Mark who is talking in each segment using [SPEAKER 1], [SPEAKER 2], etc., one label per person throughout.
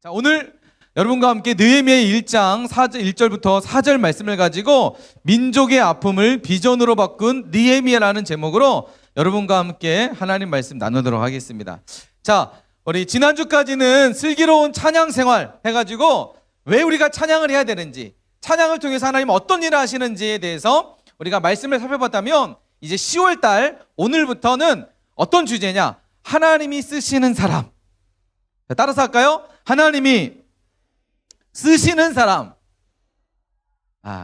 [SPEAKER 1] 자, 오늘 여러분과 함께 느헤미야 1장 1절부터 4절 말씀을 가지고 민족의 아픔을 비전으로 바꾼 느헤미야라는 제목으로 여러분과 함께 하나님 말씀 나누도록 하겠습니다. 자, 우리 지난주까지는 슬기로운 찬양 생활 해가지고 왜 우리가 찬양을 해야 되는지, 찬양을 통해서 하나님 어떤 일을 하시는지에 대해서 우리가 말씀을 살펴봤다면, 이제 10월달 오늘부터는 어떤 주제냐? 하나님이 쓰시는 사람. 자, 따라서 할까요? 하나님이 쓰시는 사람.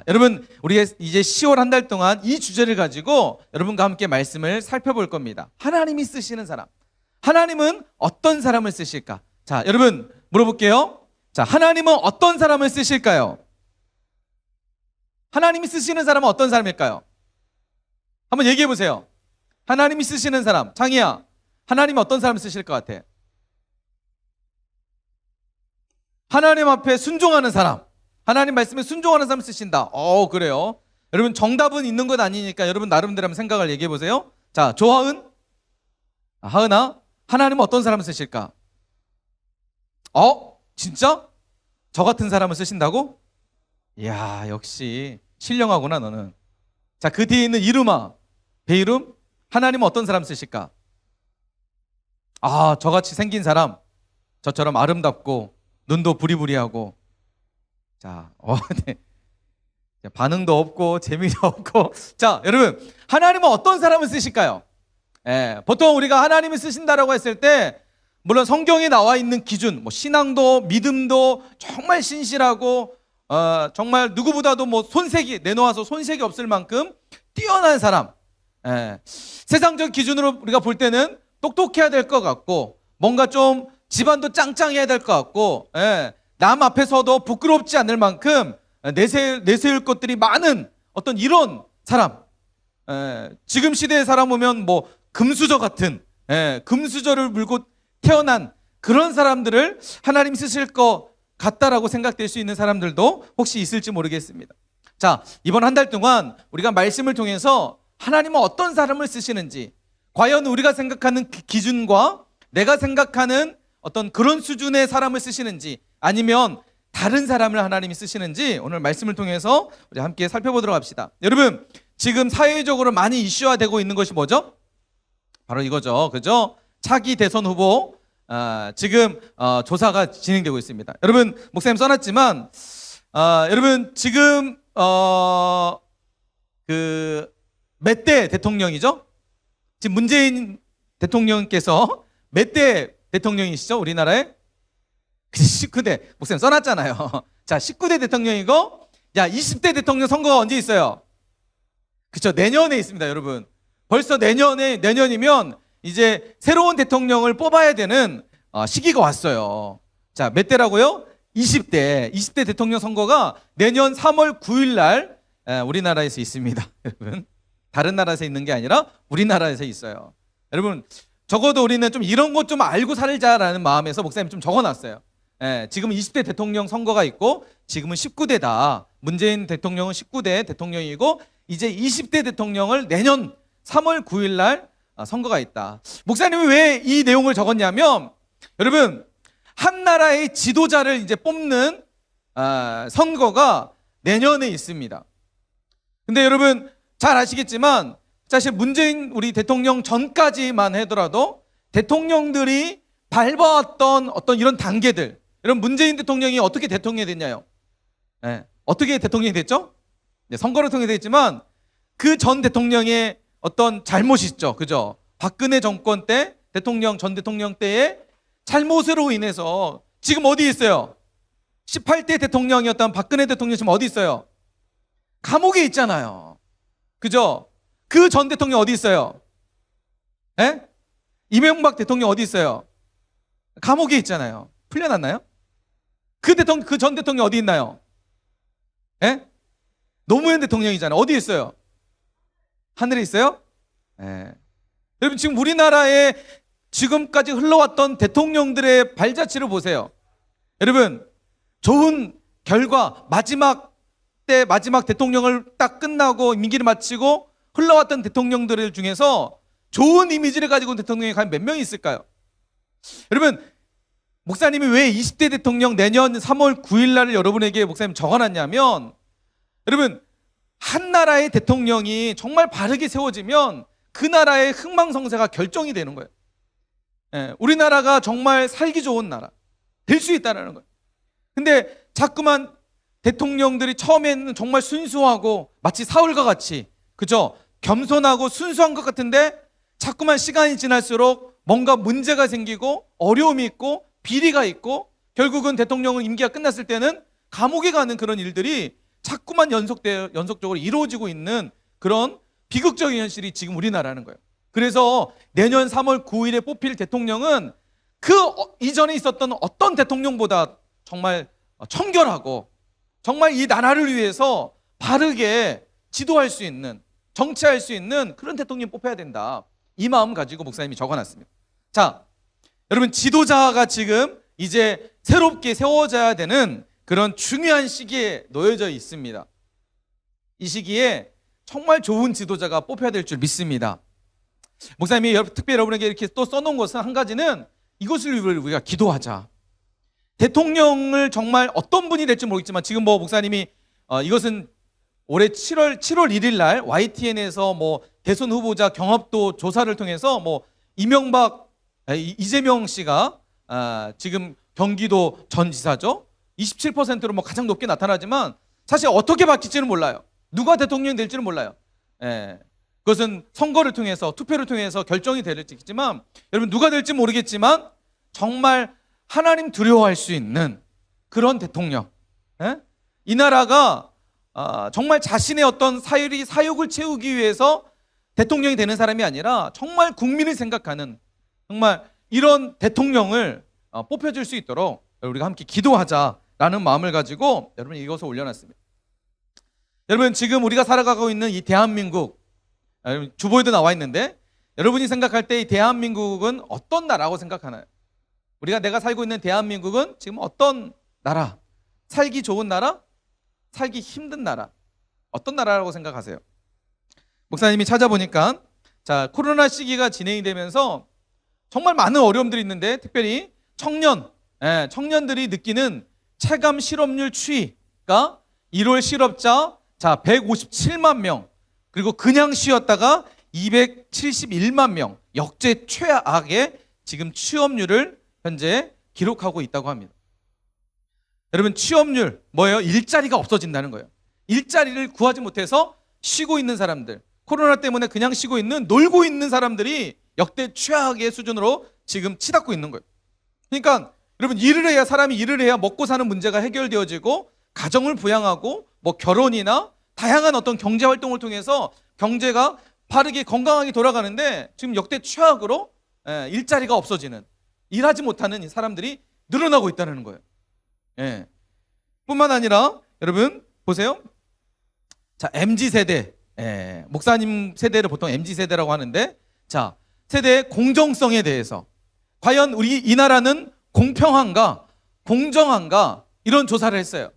[SPEAKER 1] 여러분, 우리가 이제 10월 한 달 동안 이 주제를 가지고 여러분과 함께 말씀을 살펴볼 겁니다. 하나님이 쓰시는 사람. 하나님은 어떤 사람을 쓰실까? 자, 여러분 물어볼게요. 자, 하나님은 어떤 사람을 쓰실까요? 하나님이 쓰시는 사람은 어떤 사람일까요? 한번 얘기해 보세요. 하나님이 쓰시는 사람. 창희야, 하나님이 어떤 사람을 쓰실 것 같아? 하나님 앞에 순종하는 사람, 하나님 말씀에 순종하는 사람을 쓰신다. 그래요. 여러분, 정답은 있는 것 아니니까 여러분 나름대로 한번 생각을 얘기해 보세요. 자, 조하은, 하은아, 하나님은 어떤 사람을 쓰실까? 진짜? 저 같은 사람을 쓰신다고? 이야, 역시 신령하구나 너는. 자, 그 뒤에 있는 이름아, 배이름, 하나님은 어떤 사람 쓰실까? 저같이 생긴 사람, 저처럼 아름답고 눈도 부리부리하고. 자, 네. 반응도 없고 재미도 없고. 자, 여러분, 하나님은 어떤 사람을 쓰실까요? 보통 우리가 하나님을 쓰신다라고 했을 때, 물론 성경에 나와 있는 기준, 신앙도 믿음도 정말 신실하고 정말 누구보다도 손색이, 내놓아서 손색이 없을 만큼 뛰어난 사람. 세상적 기준으로 우리가 볼 때는 똑똑해야 될 것 같고, 뭔가 좀 집안도 짱짱해야 될 것 같고, 남 앞에서도 부끄럽지 않을 만큼 내세울 것들이 많은 어떤 이런 사람. 지금 시대의 사람 보면 금수저 같은, 금수저를 물고 태어난 그런 사람들을 하나님 쓰실 것 같다라고 생각될 수 있는 사람들도 혹시 있을지 모르겠습니다. 자, 이번 한 달 동안 우리가 말씀을 통해서 하나님은 어떤 사람을 쓰시는지, 과연 우리가 생각하는 기준과 내가 생각하는 어떤 그런 수준의 사람을 쓰시는지, 아니면 다른 사람을 하나님이 쓰시는지 오늘 말씀을 통해서 우리 함께 살펴보도록 합시다. 여러분, 지금 사회적으로 많이 이슈화되고 있는 것이 뭐죠? 바로 이거죠. 그죠? 차기 대선 후보 지금 조사가 진행되고 있습니다. 여러분, 목사님 써놨지만 여러분 지금 몇 대 대통령이죠? 지금 문재인 대통령께서 몇 대 대통령이시죠? 우리나라에 19대. 목사님 써놨잖아요. 자, 19대 대통령이고, 20대 대통령 선거가 언제 있어요? 그렇죠, 내년에 있습니다. 여러분, 벌써 내년이면 이제 새로운 대통령을 뽑아야 되는 시기가 왔어요. 자, 몇 대라고요? 20대 대통령 선거가 내년 3월 9일 날 우리나라에서 있습니다. 여러분, 다른 나라에서 있는 게 아니라 우리나라에서 있어요. 여러분, 적어도 우리는 좀 이런 것 좀 알고 살자라는 마음에서 목사님 좀 적어놨어요. 지금은 20대 대통령 선거가 있고, 지금은 19대다. 문재인 대통령은 19대 대통령이고, 이제 20대 대통령을 내년 3월 9일 날 선거가 있다. 목사님이 왜 이 내용을 적었냐면, 여러분, 한 나라의 지도자를 이제 뽑는 선거가 내년에 있습니다. 근데 여러분 잘 아시겠지만, 사실 문재인 우리 대통령 전까지만 하더라도 대통령들이 밟아왔던 어떤 이런 단계들, 여러분, 문재인 대통령이 어떻게 대통령이 됐냐요? 어떻게 대통령이 됐죠? 선거를 통해 됐지만 그 전 대통령의 어떤 잘못이 있죠. 그죠? 박근혜 정권 때 전 대통령 때의 잘못으로 인해서 지금 어디 있어요? 18대 대통령이었던 박근혜 대통령 지금 어디 있어요? 감옥에 있잖아요. 그죠? 그 전 대통령 어디 있어요? 이명박 대통령 어디 있어요? 감옥에 있잖아요. 풀려났나요? 그 전 대통령 어디 있나요? 노무현 대통령이잖아요. 어디 있어요? 하늘에 있어요? 여러분, 지금 우리나라에 지금까지 흘러왔던 대통령들의 발자취를 보세요. 여러분, 좋은 결과, 마지막 대통령을 딱 끝나고 임기를 마치고 흘러왔던 대통령들 중에서 좋은 이미지를 가지고 온 대통령이 과연 몇 명이 있을까요? 여러분, 목사님이 왜 20대 대통령 내년 3월 9일 날을 여러분에게 목사님 적어놨냐면, 여러분, 한 나라의 대통령이 정말 바르게 세워지면 그 나라의 흥망성쇠가 결정이 되는 거예요. 우리나라가 정말 살기 좋은 나라 될 수 있다는 거예요. 근데 자꾸만 대통령들이 처음에는 정말 순수하고 마치 사울과 같이, 그죠? 겸손하고 순수한 것 같은데 자꾸만 시간이 지날수록 뭔가 문제가 생기고 어려움이 있고 비리가 있고 결국은 대통령은 임기가 끝났을 때는 감옥에 가는 그런 일들이 자꾸만 연속적으로 이루어지고 있는 그런 비극적인 현실이 지금 우리나라라는 거예요. 그래서 내년 3월 9일에 뽑힐 대통령은 그 이전에 있었던 어떤 대통령보다 정말 청결하고 정말 이 나라를 위해서 바르게 지도할 수 있는, 정치할 수 있는 그런 대통령 뽑혀야 된다. 이 마음 가지고 목사님이 적어놨습니다. 자, 여러분, 지도자가 지금 이제 새롭게 세워져야 되는 그런 중요한 시기에 놓여져 있습니다. 이 시기에 정말 좋은 지도자가 뽑혀야 될 줄 믿습니다. 목사님이 특별히 여러분에게 이렇게 또 써놓은 것은 한 가지는 이것을 위해 우리가 기도하자. 대통령을 정말 어떤 분이 될지 모르겠지만 지금 뭐 목사님이 이것은 올해 7월 1일 날 YTN에서 뭐 대선 후보자 경합도 조사를 통해서 뭐 이재명 씨가 지금 경기도 전 지사죠. 27%로 뭐 가장 높게 나타나지만 사실 어떻게 바뀔지는 몰라요. 누가 대통령이 될지는 몰라요. 그것은 선거를 통해서, 투표를 통해서 결정이 될지겠지만, 여러분, 누가 될지 모르겠지만 정말 하나님 두려워할 수 있는 그런 대통령, 이 나라가 정말 자신의 어떤 사욕을 채우기 위해서 대통령이 되는 사람이 아니라 정말 국민을 생각하는 정말 이런 대통령을 뽑혀줄 수 있도록 우리가 함께 기도하자라는 마음을 가지고 여러분 이것을 올려놨습니다. 여러분, 지금 우리가 살아가고 있는 이 대한민국, 주보에도 나와 있는데 여러분이 생각할 때 이 대한민국은 어떤 나라라고 생각하나요? 내가 살고 있는 대한민국은 지금 어떤 나라? 살기 좋은 나라? 살기 힘든 나라? 어떤 나라라고 생각하세요? 목사님이 찾아보니까, 자, 코로나 시기가 진행이 되면서 정말 많은 어려움들이 있는데 특별히 청년들이 느끼는 체감 실업률 추이가 1월 실업자 157만 명, 그리고 그냥 쉬었다가 271만 명, 역대 최악의 지금 취업률을 현재 기록하고 있다고 합니다. 여러분, 취업률 뭐예요? 일자리가 없어진다는 거예요. 일자리를 구하지 못해서 쉬고 있는 사람들, 코로나 때문에 그냥 쉬고 있는, 놀고 있는 사람들이 역대 최악의 수준으로 지금 치닫고 있는 거예요. 그러니까 여러분, 사람이 일을 해야 먹고 사는 문제가 해결되어지고 가정을 부양하고 뭐 결혼이나 다양한 어떤 경제 활동을 통해서 경제가 바르게 건강하게 돌아가는데 지금 역대 최악으로 일자리가 없어지는, 일하지 못하는 사람들이 늘어나고 있다는 거예요. 뿐만 아니라 여러분 보세요. 자, MZ세대, 목사님 세대를 보통 MZ세대라고 하는데, 자, 세대의 공정성에 대해서 과연 우리 이 나라는 공평한가, 공정한가, 이런 조사를 했어요.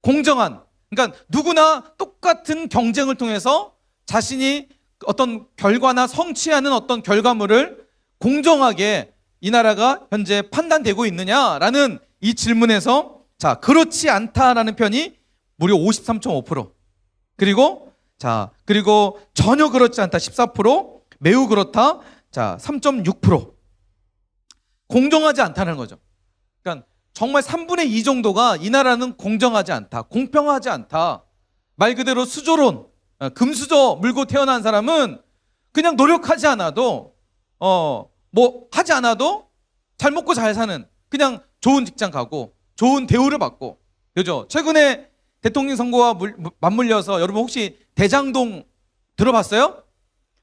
[SPEAKER 1] 공정한, 그러니까 누구나 똑같은 경쟁을 통해서 자신이 어떤 결과나 성취하는 어떤 결과물을 공정하게 이 나라가 현재 판단되고 있느냐라는 이 질문에서, 자, 그렇지 않다라는 편이 무려 53.5%, 그리고 전혀 그렇지 않다 14%, 매우 그렇다 3.6%. 공정하지 않다는 거죠. 그러니까 정말 3분의 2 정도가 이 나라는 공정하지 않다, 공평하지 않다. 말 그대로 수조론, 금수저 물고 태어난 사람은 그냥 노력하지 않아도 뭐 하지 않아도 잘 먹고 잘 사는, 그냥 좋은 직장 가고 좋은 대우를 받고, 그죠? 최근에 대통령 선거와 맞물려서 여러분 혹시 대장동 들어봤어요?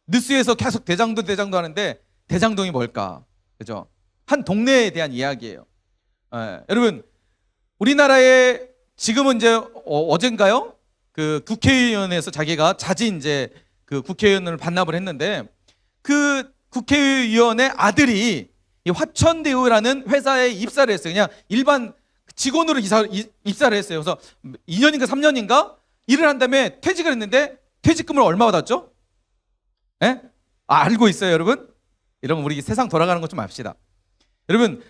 [SPEAKER 1] 뉴스에서 계속 대장동 하는데 대장동이 뭘까? 그죠? 한 동네에 대한 이야기예요. 여러분, 우리나라에 지금은 이제 어젠가요? 그 국회의원에서 자기가 자진 이제 그 국회의원을 반납을 했는데, 그 국회의원의 아들이 이 화천대유라는 회사에 입사를 했어요. 그냥 일반 직원으로 입사를 했어요. 그래서 2년인가 3년인가 일을 한 다음에 퇴직을 했는데 퇴직금을 얼마 받았죠? 알고 있어요, 여러분? 이러면 우리 세상 돌아가는 것 좀 압시다. 여러분,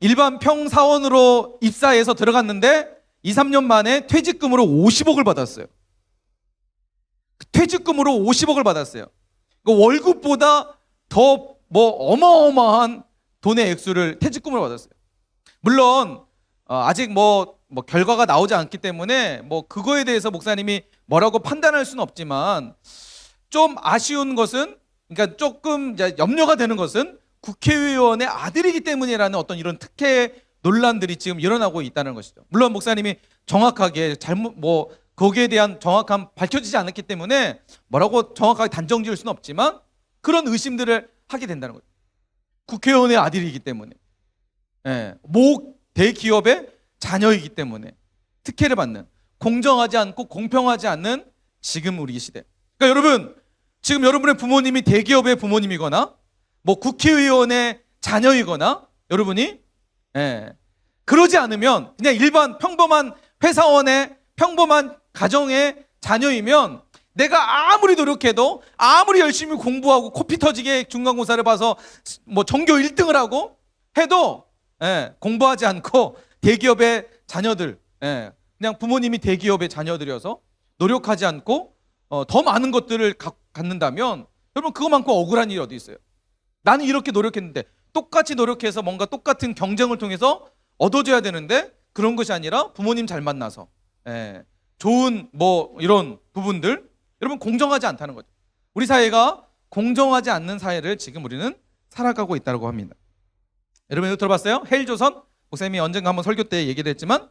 [SPEAKER 1] 일반 평사원으로 입사해서 들어갔는데 2, 3년 만에 퇴직금으로 50억을 받았어요. 퇴직금으로 50억을 받았어요. 월급보다 더 어마어마한 돈의 액수를 퇴직금으로 받았어요. 물론 아직 결과가 나오지 않기 때문에 그거에 대해서 목사님이 뭐라고 판단할 수는 없지만, 좀 아쉬운 것은, 그러니까 조금 염려가 되는 것은 국회의원의 아들이기 때문이라는 어떤 이런 특혜 논란들이 지금 일어나고 있다는 것이죠. 물론 목사님이 정확하게 거기에 대한 정확한 밝혀지지 않았기 때문에 뭐라고 정확하게 단정 지을 수는 없지만, 그런 의심들을 하게 된다는 거죠. 국회의원의 아들이기 때문에, 모 대기업의 자녀이기 때문에 특혜를 받는, 공정하지 않고 공평하지 않는 지금 우리 시대. 그러니까 여러분, 지금 여러분의 부모님이 대기업의 부모님이거나 국회의원의 자녀이거나, 여러분이 그러지 않으면 그냥 일반 평범한 회사원의 평범한 가정의 자녀이면, 내가 아무리 노력해도, 아무리 열심히 공부하고 코피 터지게 중간고사를 봐서 전교 1등을 하고 해도 공부하지 않고 대기업의 자녀들, 그냥 부모님이 대기업의 자녀들이어서 노력하지 않고 더 많은 것들을 갖는다면, 여러분, 그거만큼 억울한 일이 어디 있어요? 나는 이렇게 노력했는데, 똑같이 노력해서 뭔가 똑같은 경쟁을 통해서 얻어줘야 되는데, 그런 것이 아니라 부모님 잘 만나서 좋은 이런 부분들, 여러분, 공정하지 않다는 거죠. 우리 사회가 공정하지 않는 사회를 지금 우리는 살아가고 있다고 합니다. 여러분, 이거 들어봤어요? 헬조선? 목사님이 언젠가 한번 설교 때 얘기를 했지만,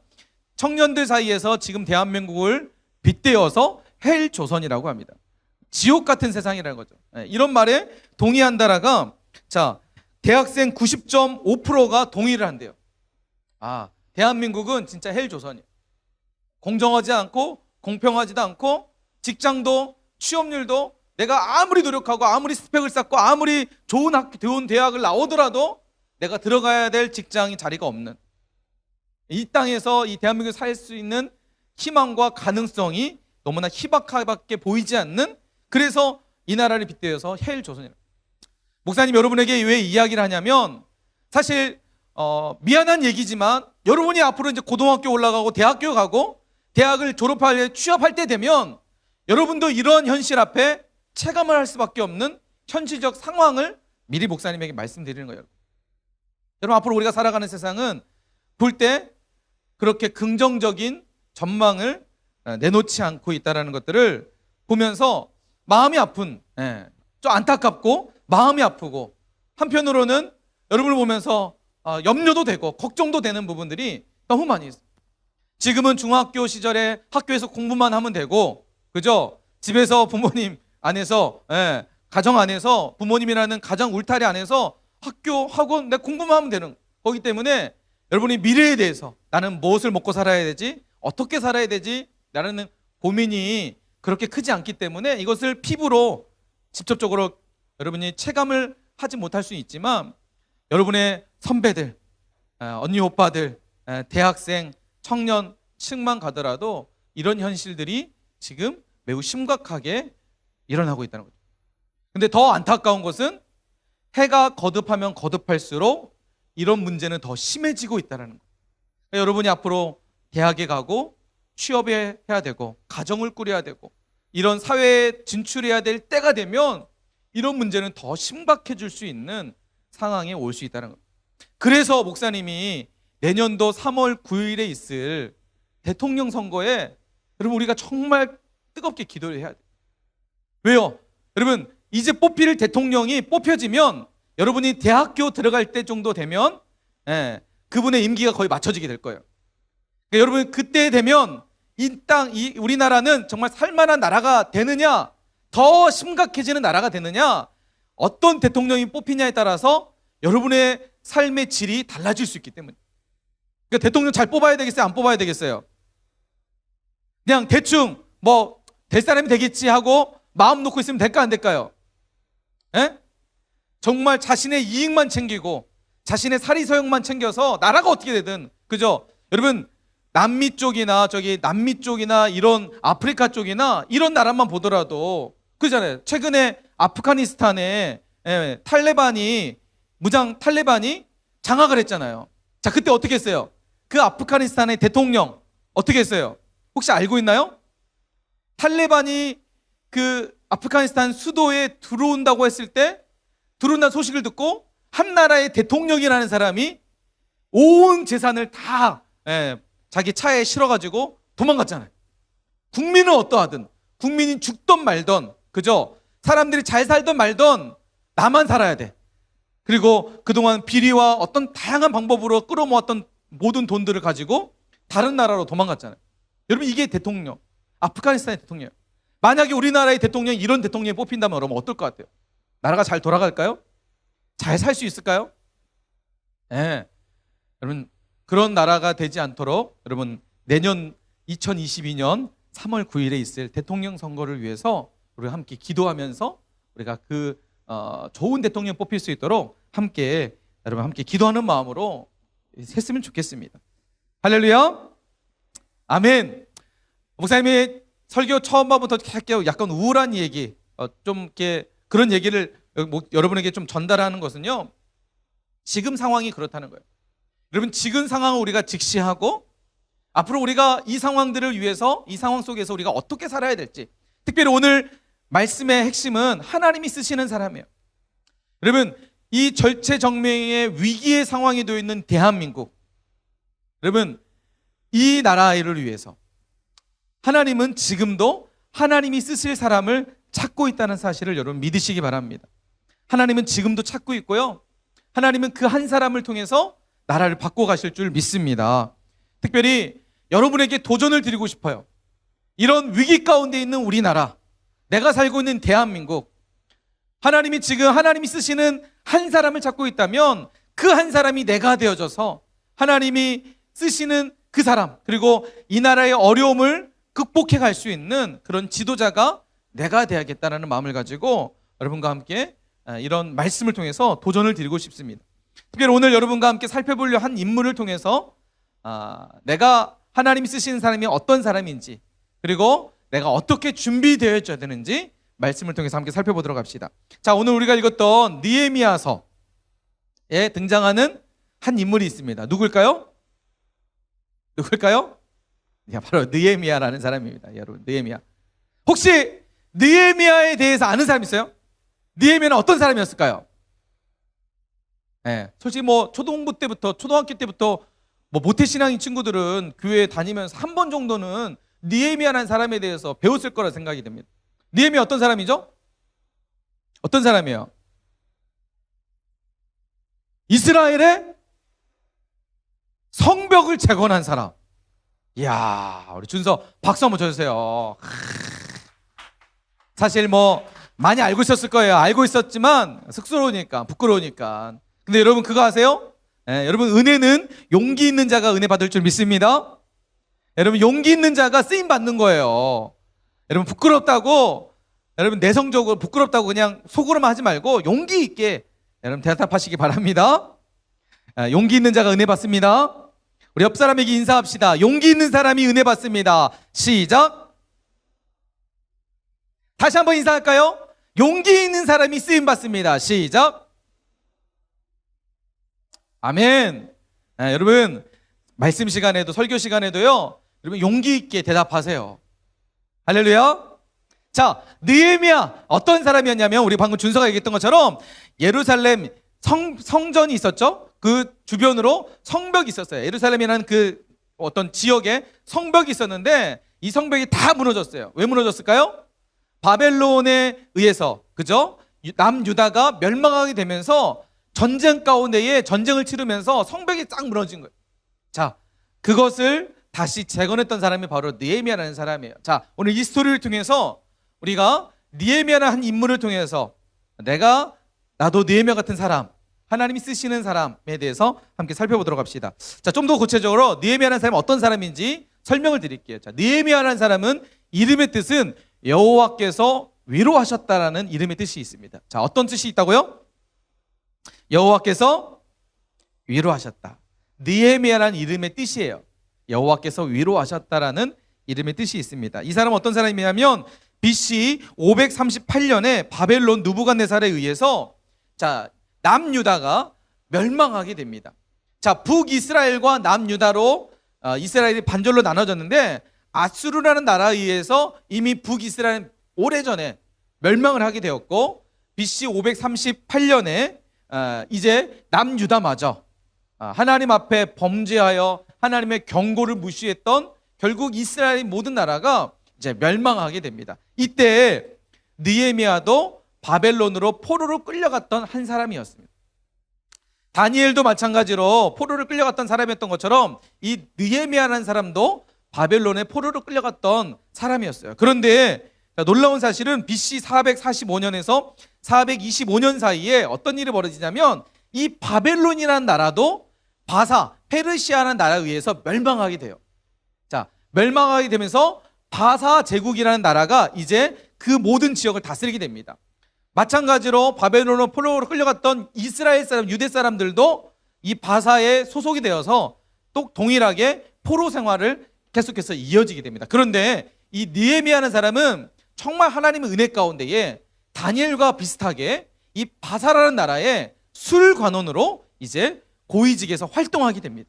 [SPEAKER 1] 청년들 사이에서 지금 대한민국을 빗대어서 헬조선이라고 합니다. 지옥 같은 세상이라는 거죠. 이런 말에 동의한다라가, 대학생 90.5%가 동의를 한대요. 대한민국은 진짜 헬조선이에요. 공정하지 않고 공평하지도 않고, 직장도 취업률도 내가 아무리 노력하고 아무리 스펙을 쌓고 아무리 좋은 대학을 나오더라도 내가 들어가야 될 직장이 자리가 없는, 이 땅에서 이 대한민국에 살 수 있는 희망과 가능성이 너무나 희박하게 보이지 않는, 그래서 이 나라를 빗대어서 헬조선이라고. 목사님 여러분에게 왜 이야기를 하냐면, 사실 미안한 얘기지만, 여러분이 앞으로 이제 고등학교 올라가고 대학교 가고 대학을 취업할 때 되면, 여러분도 이런 현실 앞에 체감을 할 수밖에 없는 현실적 상황을 미리 목사님에게 말씀드리는 거예요. 여러분, 앞으로 우리가 살아가는 세상은 볼 때 그렇게 긍정적인 전망을 내놓지 않고 있다는 것들을 보면서 마음이 아픈, 좀 안타깝고 마음이 아프고, 한편으로는 여러분을 보면서 염려도 되고 걱정도 되는 부분들이 너무 많이 있어요. 지금은 중학교 시절에 학교에서 공부만 하면 되고, 그죠? 집에서 부모님 안에서, 가정 안에서, 부모님이라는 가정 울타리 안에서 학교, 학원, 내 공부만 하면 되는 거기 때문에, 여러분이 미래에 대해서 나는 무엇을 먹고 살아야 되지? 어떻게 살아야 되지? 라는 고민이 그렇게 크지 않기 때문에 이것을 피부로 직접적으로 여러분이 체감을 하지 못할 수 있지만, 여러분의 선배들, 언니 오빠들, 대학생, 청년 층만 가더라도 이런 현실들이 지금 매우 심각하게 일어나고 있다는 거죠. 근데 더 안타까운 것은, 해가 거듭하면 거듭할수록 이런 문제는 더 심해지고 있다는 거예요. 그러니까 여러분이 앞으로 대학에 가고 취업해야 되고 가정을 꾸려야 되고 이런 사회에 진출해야 될 때가 되면, 이런 문제는 더 심각해질 수 있는 상황에 올 수 있다는 거예요. 그래서 목사님이 내년도 3월 9일에 있을 대통령 선거에, 여러분, 우리가 정말 뜨겁게 기도를 해야 돼요. 왜요? 여러분, 이제 뽑힐 대통령이 뽑혀지면, 여러분이 대학교 들어갈 때 정도 되면 그분의 임기가 거의 맞춰지게 될 거예요. 그러니까 여러분, 그때 되면 이 우리나라는 정말 살만한 나라가 되느냐, 더 심각해지는 나라가 되느냐, 어떤 대통령이 뽑히냐에 따라서 여러분의 삶의 질이 달라질 수 있기 때문에. 그러니까 대통령 잘 뽑아야 되겠어요? 안 뽑아야 되겠어요? 그냥 대충 될 사람이 되겠지 하고 마음 놓고 있으면 될까, 안 될까요? 정말 자신의 이익만 챙기고 자신의 사리서욕만 챙겨서 나라가 어떻게 되든, 그죠? 여러분, 남미 쪽이나 이런 아프리카 쪽이나 이런 나라만 보더라도, 그잖아요. 최근에 아프가니스탄에 무장 탈레반이 장악을 했잖아요. 자, 그때 어떻게 했어요? 그 아프가니스탄의 대통령 어떻게 했어요? 혹시 알고 있나요? 탈레반이 그 아프가니스탄 수도에 들어온다고 했을 때, 들어온다는 소식을 듣고 한 나라의 대통령이라는 사람이 온 재산을 다 자기 차에 실어가지고 도망갔잖아요. 국민은 어떠하든, 국민이 죽던 말던, 그죠? 사람들이 잘 살던 말던 나만 살아야 돼. 그리고 그동안 비리와 어떤 다양한 방법으로 끌어모았던 모든 돈들을 가지고 다른 나라로 도망갔잖아요. 여러분, 이게 대통령, 아프가니스탄의 대통령. 만약에 우리나라의 대통령이 이런 대통령이 뽑힌다면 여러분 어떨 것 같아요? 나라가 잘 돌아갈까요? 잘 살 수 있을까요? 네. 여러분, 그런 나라가 되지 않도록 여러분 내년 2022년 3월 9일에 있을 대통령 선거를 위해서 우리가 함께 기도하면서 우리가 그 좋은 대통령 뽑힐 수 있도록 함께 여러분 함께 기도하는 마음으로 했으면 좋겠습니다. 할렐루야. 아멘. 목사님이 설교 처음 부터 할게요. 약간 우울한 얘기, 좀 이렇게 그런 얘기를 여러분에게 좀 전달하는 것은요, 지금 상황이 그렇다는 거예요. 여러분, 지금 상황을 우리가 직시하고 앞으로 우리가 이 상황들을 위해서, 이 상황 속에서 우리가 어떻게 살아야 될지, 특별히 오늘 말씀의 핵심은 하나님이 쓰시는 사람이에요. 여러분, 이 절체절명의 위기의 상황이 되어 있는 대한민국, 여러분, 이 나라를 위해서 하나님은 지금도 하나님이 쓰실 사람을 찾고 있다는 사실을 여러분 믿으시기 바랍니다. 하나님은 지금도 찾고 있고요, 하나님은 그 한 사람을 통해서 나라를 바꿔가실 줄 믿습니다. 특별히 여러분에게 도전을 드리고 싶어요. 이런 위기 가운데 있는 우리나라, 내가 살고 있는 대한민국, 하나님이 지금 하나님이 쓰시는 한 사람을 찾고 있다면 그 한 사람이 내가 되어져서 하나님이 쓰시는 그 사람, 그리고 이 나라의 어려움을 극복해 갈 수 있는 그런 지도자가 내가 되야겠다는 마음을 가지고 여러분과 함께 이런 말씀을 통해서 도전을 드리고 싶습니다. 특별히 오늘 여러분과 함께 살펴보려 한 인물을 통해서 내가 하나님이 쓰시는 사람이 어떤 사람인지, 그리고 내가 어떻게 준비되어야 되는지 말씀을 통해서 함께 살펴보도록 합시다. 자, 오늘 우리가 읽었던 느헤미야서에 등장하는 한 인물이 있습니다. 누굴까요? 바로 느헤미야라는 사람입니다. 여러분, 느헤미야. 혹시 느헤미야에 대해서 아는 사람 있어요? 느헤미야는 어떤 사람이었을까요? 솔직히 초등학교 때부터 모태신앙인 친구들은 교회 다니면서 한 번 정도는 느헤미야라는 사람에 대해서 배웠을 거라 생각이 됩니다. 느헤미야 어떤 사람이죠? 어떤 사람이에요? 이스라엘의 성벽을 재건한 사람. 이야, 우리 준서 박수 한번 쳐주세요. 사실 많이 알고 있었을 거예요. 알고 있었지만 쑥스러우니까, 부끄러우니까. 근데 여러분 그거 아세요? 여러분, 은혜는 용기 있는 자가 은혜 받을 줄 믿습니다. 여러분, 용기 있는 자가 쓰임 받는 거예요. 여러분, 부끄럽다고, 여러분 내성적으로 부끄럽다고 그냥 속으로만 하지 말고 용기 있게 여러분 대답하시기 바랍니다. 용기 있는 자가 은혜 받습니다. 우리 옆 사람에게 인사합시다. 용기 있는 사람이 은혜 받습니다. 시작. 다시 한번 인사할까요? 용기 있는 사람이 쓰임 받습니다. 시작. 아멘. 여러분, 말씀 시간에도, 설교 시간에도요, 여러분 용기 있게 대답하세요. 할렐루야. 자, 느헤미야 어떤 사람이었냐면, 우리 방금 준서가 얘기했던 것처럼 예루살렘 성전이 있었죠. 그 주변으로 성벽이 있었어요. 예루살렘이라는 그 어떤 지역에 성벽이 있었는데 이 성벽이 다 무너졌어요. 왜 무너졌을까요? 바벨론에 의해서, 그죠? 남유다가 멸망하게 되면서 전쟁 가운데에 전쟁을 치르면서 성벽이 쫙 무너진 거예요. 자, 그것을 다시 재건했던 사람이 바로 느헤미야라는 사람이에요. 자, 오늘 이 스토리를 통해서 우리가 느헤미야라는 한 인물을 통해서 나도 느헤미야 같은 사람, 하나님이 쓰시는 사람에 대해서 함께 살펴보도록 합시다. 자, 좀 더 구체적으로 느헤미야라는 사람은 어떤 사람인지 설명을 드릴게요. 자, 느헤미야라는 사람은 이름의 뜻은 여호와께서 위로하셨다라는 이름의 뜻이 있습니다. 자, 어떤 뜻이 있다고요? 여호와께서 위로하셨다. 느헤미야라는 이름의 뜻이에요. 여호와께서 위로하셨다라는 이름의 뜻이 있습니다. 이 사람은 어떤 사람이냐면 BC 538년에 바벨론 느부갓네살에 의해서 남유다가 멸망하게 됩니다. 자, 북이스라엘과 남유다로 이스라엘이 반절로 나눠졌는데 아수르라는 나라에 의해서 이미 북이스라엘은 오래전에 멸망을 하게 되었고 BC 538년에 이제 남유다마저 하나님 앞에 범죄하여 하나님의 경고를 무시했던 결국 이스라엘의 모든 나라가 이제 멸망하게 됩니다. 이때 느헤미야도 바벨론으로 포로로 끌려갔던 한 사람이었습니다. 다니엘도 마찬가지로 포로를 끌려갔던 사람이었던 것처럼 이 느헤미야라는 사람도 바벨론에 포로로 끌려갔던 사람이었어요. 그런데 놀라운 사실은 BC 445년에서 425년 사이에 어떤 일이 벌어지냐면 이 바벨론이라는 나라도 바사, 페르시아라는 나라에 의해서 멸망하게 돼요. 자, 멸망하게 되면서 바사 제국이라는 나라가 이제 그 모든 지역을 다스리게 됩니다. 마찬가지로 바벨론으로 포로로 끌려갔던 이스라엘 사람, 유대 사람들도 이 바사에 소속이 되어서 또 동일하게 포로 생활을 계속해서 이어지게 됩니다. 그런데 이 느헤미야라는 사람은 정말 하나님의 은혜 가운데에 다니엘과 비슷하게 이 바사라는 나라의 술관원으로 이제 고위직에서 활동하게 됩니다.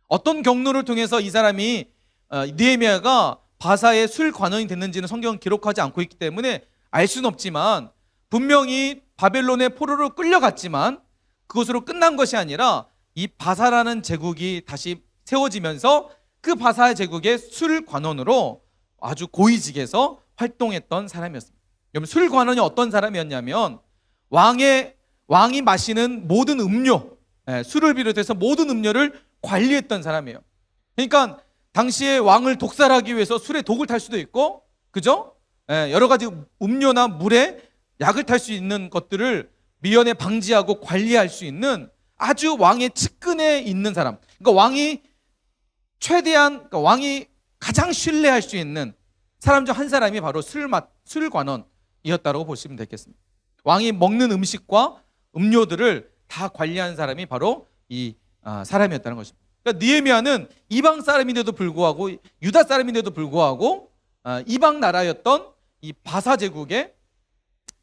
[SPEAKER 1] 어떤 경로를 통해서 이 사람이 느헤미야가 바사의 술관원이 됐는지는 성경은 기록하지 않고 있기 때문에 알 수는 없지만 분명히 바벨론의 포로로 끌려갔지만 그것으로 끝난 것이 아니라 이 바사라는 제국이 다시 세워지면서 그 바사 제국의 술관원으로 아주 고위직에서 활동했던 사람이었습니다. 여러분, 술관원이 어떤 사람이었냐면 왕이 마시는 모든 음료, 술을 비롯해서 모든 음료를 관리했던 사람이에요. 그러니까 당시에 왕을 독살하기 위해서 술에 독을 탈 수도 있고, 그죠? 여러 가지 음료나 물에 약을 탈 수 있는 것들을 미연에 방지하고 관리할 수 있는 아주 왕의 측근에 있는 사람. 그러니까 왕이 가장 신뢰할 수 있는 사람 중 한 사람이 바로 술관원이었다고 보시면 되겠습니다. 왕이 먹는 음식과 음료들을 다 관리한 사람이 바로 이 사람이었다는 것입니다. 그러니까 느헤미야는 이방 사람인데도 불구하고, 유다 사람인데도 불구하고 이방 나라였던 이 바사 제국의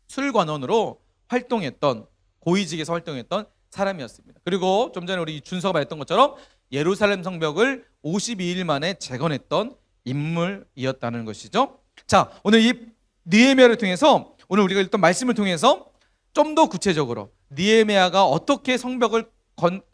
[SPEAKER 1] 술관원으로 활동했던, 고위직에서 활동했던 사람이었습니다. 그리고 좀 전에 우리 준서가 말했던 것처럼 예루살렘 성벽을 52일 만에 재건했던 인물이었다는 것이죠. 자, 오늘 이 느헤미야를 통해서, 오늘 우리가 읽던 말씀을 통해서 좀 더 구체적으로 느헤미야가 어떻게 성벽을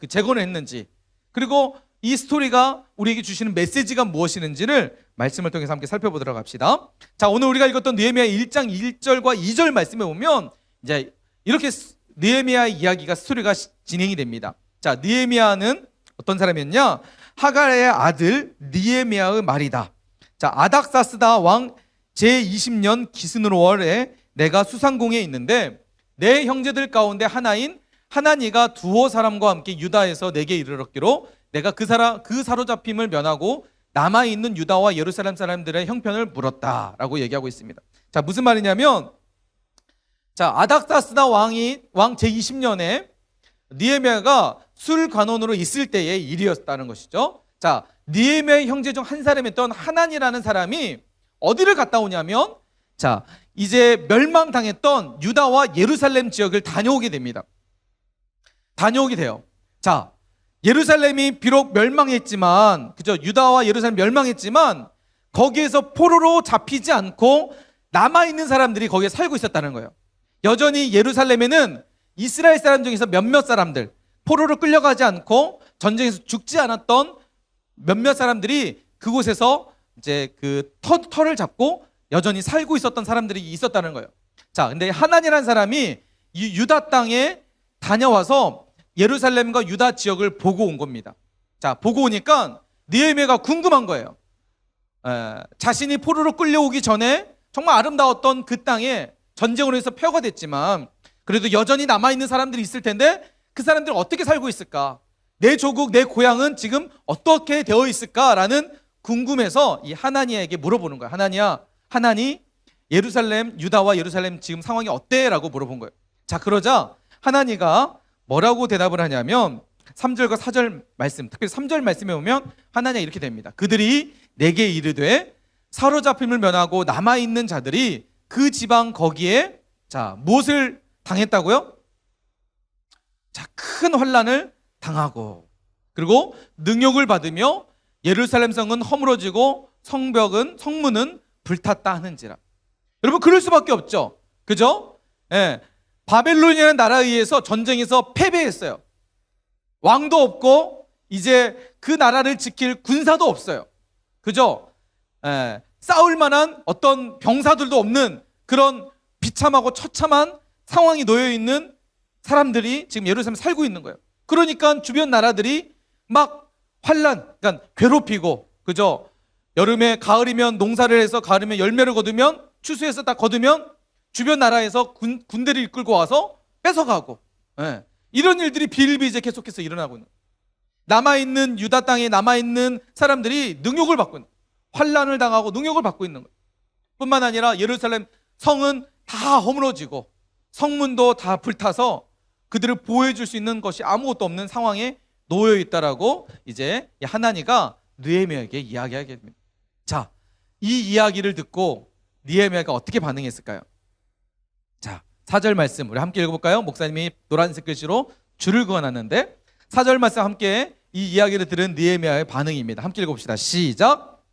[SPEAKER 1] 재건했는지, 그리고 이 스토리가 우리에게 주시는 메시지가 무엇이는지를 말씀을 통해서 함께 살펴보도록 합시다. 자, 오늘 우리가 읽었던 느헤미야 1장 1절과 2절 말씀에 보면 이제 이렇게 느헤미야의 이야기가, 스토리가 진행이 됩니다. 자, 느헤미야는 어떤 사람이었냐? 하갈의 아들 느헤미야의 말이다. 자, 아닥사스다 왕 제20년 기스르월에 내가 수상궁에 있는데 내 형제들 가운데 하나인 하나니가 두어 사람과 함께 유다에서 내게 이르렀기로 내가 그 사로잡힘을 면하고 남아있는 유다와 예루살렘 사람들의 형편을 물었다라고 얘기하고 있습니다. 자, 무슨 말이냐면, 자, 아닥사스다 왕 제20년에 느헤미야가 술관원으로 있을 때의 일이었다는 것이죠. 자, 느헤미야의 형제 중 한 사람이었던 하나니라는 사람이 어디를 갔다 오냐면, 자, 이제 멸망당했던 유다와 예루살렘 지역을 다녀오게 됩니다. 다녀오게 돼요. 자, 예루살렘이 비록 멸망했지만, 그죠? 유다와 예루살렘 멸망했지만 거기에서 포로로 잡히지 않고 남아있는 사람들이 거기에 살고 있었다는 거예요. 여전히 예루살렘에는 이스라엘 사람 중에서 몇몇 사람들, 포로로 끌려가지 않고 전쟁에서 죽지 않았던 몇몇 사람들이 그곳에서 이제 그 터를 잡고 여전히 살고 있었던 사람들이 있었다는 거예요. 자, 근데 하나니라는 사람이 이 유다 땅에 다녀와서 예루살렘과 유다 지역을 보고 온 겁니다. 자, 보고 오니까 느헤미야가 궁금한 거예요. 자신이 포로로 끌려오기 전에 정말 아름다웠던 그 땅에 전쟁으로 해서 폐허가 됐지만 그래도 여전히 남아있는 사람들이 있을 텐데 그 사람들은 어떻게 살고 있을까? 내 조국, 내 고향은 지금 어떻게 되어 있을까라는 궁금해서 이 하나니에게 물어보는 거예요. 하나니, 예루살렘, 유다와 예루살렘 지금 상황이 어때? 라고 물어본 거예요. 자, 그러자 하나니가 뭐라고 대답을 하냐면 3절과 4절 말씀, 특별히 3절 말씀에 보면 하나니가 이렇게 됩니다. 그들이 내게 이르되 사로잡힘을 면하고 남아있는 자들이 그 지방 거기에, 자, 무엇을 당했다고요? 자, 큰 환난을 당하고, 그리고 능욕을 받으며 예루살렘 성은 허물어지고 성문은 불탔다 하는지라. 여러분, 그럴 수밖에 없죠. 그죠? 예. 바벨론이라는 나라에 의해서 전쟁에서 패배했어요. 왕도 없고 이제 그 나라를 지킬 군사도 없어요. 그죠? 예. 싸울 만한 어떤 병사들도 없는 그런 비참하고 처참한 상황이 놓여 있는 사람들이 지금 예루살렘에 살고 있는 거예요. 그러니까 주변 나라들이 막 환란, 그러니까 괴롭히고, 그죠? 여름에 가을이면 농사를 해서 가을이면 열매를 거두면, 추수해서 딱 거두면 주변 나라에서 군대를 이끌고 와서 뺏어가고, 예. 이런 일들이 비일비재 계속해서 일어나고 있는 거예요. 남아있는 유다 땅에 남아있는 사람들이 능욕을 받고 있는 거예요. 환란을 당하고 능욕을 받고 있는 거예요. 뿐만 아니라 예루살렘 성은 다 허물어지고 성문도 다 불타서 그들을 보호해줄 수 있는 것이 아무것도 없는 상황에 놓여 있다라고 이제 하나니가 느헤미야에게 이야기하게 됩니다. 자, 이 이야기를 듣고 느헤미야가 어떻게 반응했을까요? 자, 4절 말씀 우리 함께 읽어볼까요? 목사님이 노란색 글씨로 줄을 그어놨는데 4절 말씀 함께 이 이야기를 들은 느헤미야의 반응입니다. 함께 읽어봅시다. 시작.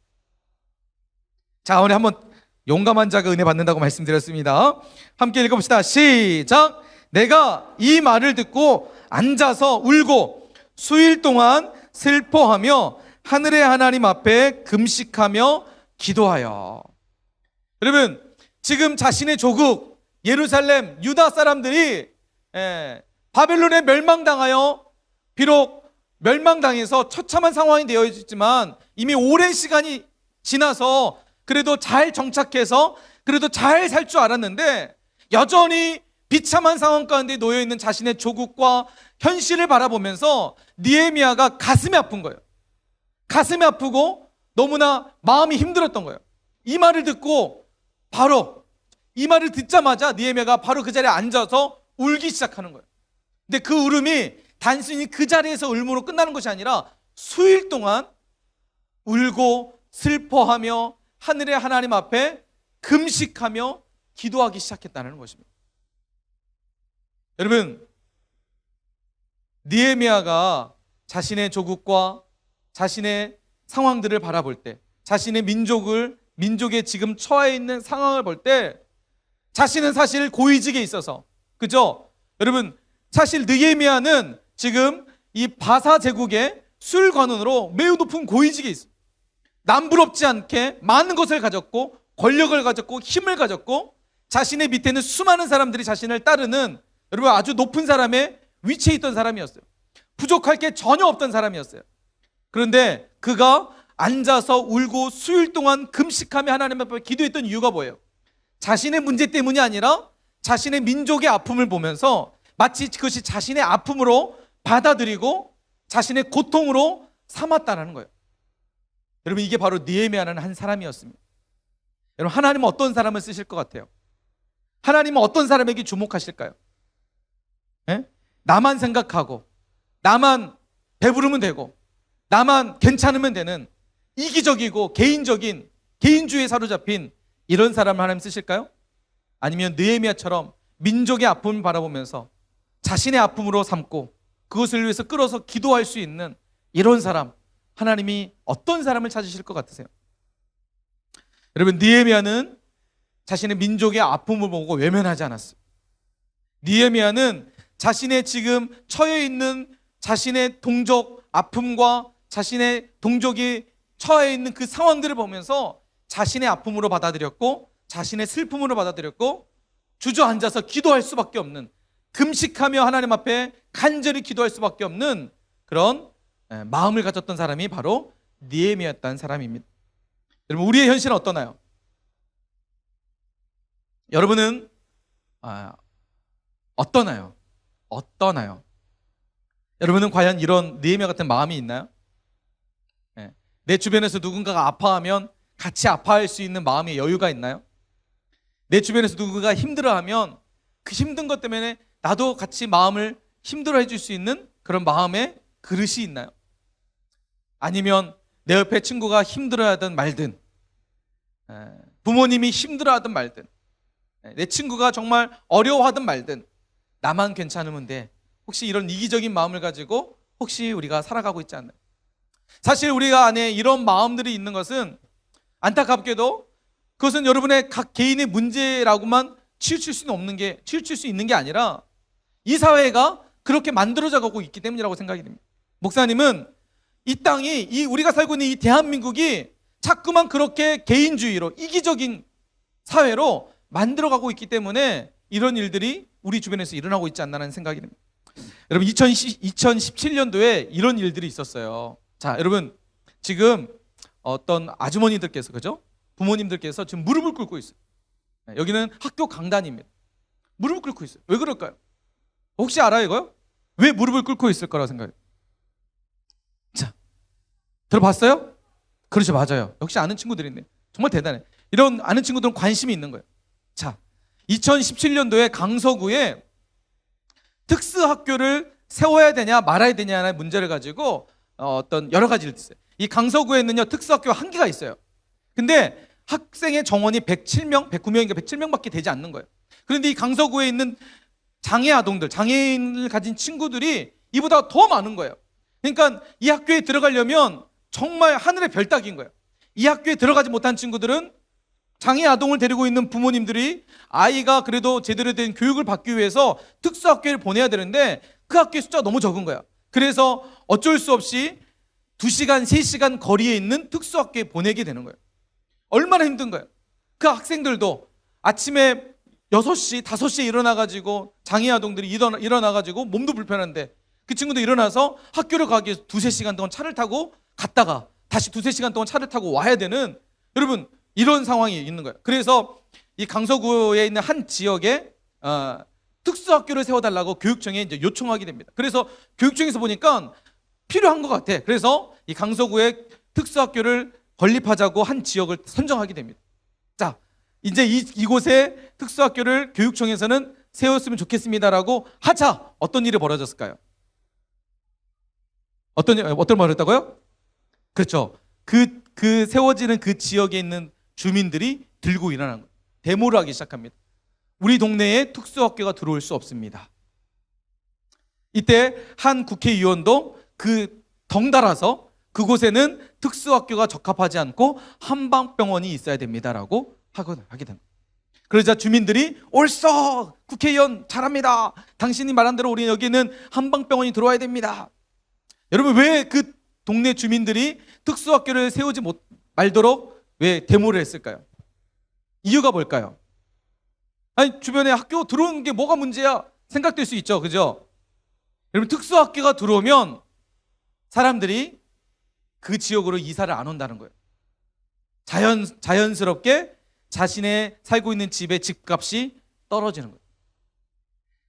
[SPEAKER 1] 자, 오늘 한번 용감한 자가 은혜 받는다고 말씀드렸습니다. 함께 읽어봅시다. 시작. 내가 이 말을 듣고 앉아서 울고 수일 동안 슬퍼하며 하늘의 하나님 앞에 금식하며 기도하여. 여러분, 지금 자신의 조국 예루살렘 유다 사람들이 바벨론에 멸망당하여, 비록 멸망당해서 처참한 상황이 되어 있지만 이미 오랜 시간이 지나서 그래도 잘 정착해서 그래도 잘 살 줄 알았는데 여전히 비참한 상황 가운데 놓여 있는 자신의 조국과 현실을 바라보면서 느헤미야가 가슴이 아픈 거예요. 가슴이 아프고 너무나 마음이 힘들었던 거예요. 이 말을 듣고 바로 이 말을 듣자마자 느헤미야가 바로 그 자리에 앉아서 울기 시작하는 거예요. 근데 그 울음이 단순히 그 자리에서 울음으로 끝나는 것이 아니라 수일 동안 울고 슬퍼하며 하늘의 하나님 앞에 금식하며 기도하기 시작했다는 것입니다. 여러분, 느헤미야가 자신의 조국과 자신의 상황들을 바라볼 때, 자신의 민족의 지금 처해 있는 상황을 볼 때 자신은 사실 고위직에 있어서, 그죠? 여러분, 사실 느헤미야는 지금 이 바사 제국의 술관원으로 매우 높은 고위직에 있어요. 남부럽지 않게 많은 것을 가졌고 권력을 가졌고 힘을 가졌고 자신의 밑에는 수많은 사람들이 자신을 따르는, 여러분, 아주 높은 사람의 위치에 있던 사람이었어요. 부족할 게 전혀 없던 사람이었어요. 그런데 그가 앉아서 울고 수일 동안 금식하며 하나님 앞에 기도했던 이유가 뭐예요? 자신의 문제 때문이 아니라 자신의 민족의 아픔을 보면서 마치 그것이 자신의 아픔으로 받아들이고 자신의 고통으로 삼았다는 거예요. 여러분, 이게 바로 느헤미야라는 한 사람이었습니다. 여러분, 하나님은 어떤 사람을 쓰실 것 같아요? 하나님은 어떤 사람에게 주목하실까요? 나만 생각하고 나만 배부르면 되고 나만 괜찮으면 되는 이기적이고 개인적인 개인주의에 사로잡힌 이런 사람을 하나님 쓰실까요? 아니면 느헤미야처럼 민족의 아픔을 바라보면서 자신의 아픔으로 삼고 그것을 위해서 끌어서 기도할 수 있는 이런 사람, 하나님이 어떤 사람을 찾으실 것 같으세요? 여러분, 느헤미야는 자신의 민족의 아픔을 보고 외면하지 않았어요. 느헤미야는 자신의 지금 처해 있는 자신의 동족 아픔과 자신의 동족이 처해 있는 그 상황들을 보면서 자신의 아픔으로 받아들였고 자신의 슬픔으로 받아들였고 주저앉아서 기도할 수밖에 없는, 금식하며 하나님 앞에 간절히 기도할 수밖에 없는 그런 마음을 가졌던 사람이 바로 느헤미야였다는 사람입니다. 여러분, 우리의 현실은 어떠나요? 여러분은 어떠나요? 여러분은 과연 이런 느헤미야 같은 마음이 있나요? 내 주변에서 누군가가 아파하면 같이 아파할 수 있는 마음의 여유가 있나요? 내 주변에서 누군가가 힘들어하면 그 힘든 것 때문에 나도 같이 마음을 힘들어 해줄 수 있는 그런 마음의 그릇이 있나요? 아니면 내 옆에 친구가 힘들어하든 말든, 부모님이 힘들어하든 말든, 내 친구가 정말 어려워하든 말든 나만 괜찮으면 돼. 혹시 이런 이기적인 마음을 가지고 혹시 우리가 살아가고 있지 않나요? 사실 우리가 안에 이런 마음들이 있는 것은 안타깝게도 그것은 여러분의 각 개인의 문제라고만 치우칠 수 있는 게 아니라 이 사회가 그렇게 만들어져 가고 있기 때문이라고 생각이 됩니다. 목사님은 이 땅이, 우리가 살고 있는 이 대한민국이 자꾸만 그렇게 개인주의로 이기적인 사회로 만들어가고 있기 때문에 이런 일들이 우리 주변에서 일어나고 있지 않나라는 생각이 듭니다. 여러분 2017년도에 이런 일들이 있었어요. 자, 여러분 지금 어떤 아주머니들께서, 그죠? 부모님들께서 지금 무릎을 꿇고 있어요. 여기는 학교 강단입니다. 무릎을 꿇고 있어요. 왜 그럴까요? 혹시 알아요 이거요? 왜 무릎을 꿇고 있을 거라고 생각해요? 자, 들어봤어요? 그렇죠, 맞아요. 역시 아는 친구들이 있네. 정말 대단해. 이런 아는 친구들은 관심이 있는 거예요. 자, 2017년도에 강서구에 특수학교를 세워야 되냐 말아야 되냐의 문제를 가지고 어떤 여러 가지를 있어요. 이 강서구에는요 특수학교 한 개가 있어요. 근데 학생의 정원이 107명, 109명인가 107명밖에 되지 않는 거예요. 그런데 이 강서구에 있는 장애 아동들, 장애인을 가진 친구들이 이보다 더 많은 거예요. 그러니까 이 학교에 들어가려면 정말 하늘의 별 따기인 거예요. 이 학교에 들어가지 못한 친구들은 장애 아동을 데리고 있는 부모님들이 아이가 그래도 제대로 된 교육을 받기 위해서 특수학교를 보내야 되는데 그 학교의 숫자가 너무 적은 거야. 그래서 어쩔 수 없이 2시간, 3시간 거리에 있는 특수학교에 보내게 되는 거예요. 얼마나 힘든 거예요. 그 학생들도 아침에 6시, 5시에 일어나가지고 장애 아동들이 일어나가지고 몸도 불편한데 그 친구도 일어나서 학교를 가기 위해서 2-3시간 동안 차를 타고 갔다가 다시 2-3시간 동안 차를 타고 와야 되는, 여러분 이런 상황이 있는 거예요. 그래서 이 강서구에 있는 한 지역에 특수학교를 세워달라고 교육청에 이제 요청하게 됩니다. 그래서 교육청에서 보니까 필요한 것 같아. 그래서 이 강서구에 특수학교를 건립하자고 한 지역을 선정하게 됩니다. 자, 이제 이곳에 특수학교를 교육청에서는 세웠으면 좋겠습니다라고 하자 어떤 일이 벌어졌을까요? 어떤 말을 했다고요? 그렇죠. 그 세워지는 그 지역에 있는 주민들이 들고 일어난 거예요. 데모를 하기 시작합니다. 우리 동네에 특수학교가 들어올 수 없습니다. 이때 한 국회의원도 덩달아서 그곳에는 특수학교가 적합하지 않고 한방병원이 있어야 됩니다라고 하게 됩니다. 그러자 주민들이 옳소! 국회의원 잘합니다. 당신이 말한 대로 우리 여기는 한방병원이 들어와야 됩니다. 여러분 왜 그 동네 주민들이 특수학교를 세우지 말도록 왜 데모를 했을까요? 이유가 뭘까요? 아니 주변에 학교 들어오는 게 뭐가 문제야? 생각될 수 있죠, 그죠? 여러분 특수학교가 들어오면 사람들이 그 지역으로 이사를 안 온다는 거예요. 자연스럽게 자신의 살고 있는 집의 집값이 떨어지는 거예요.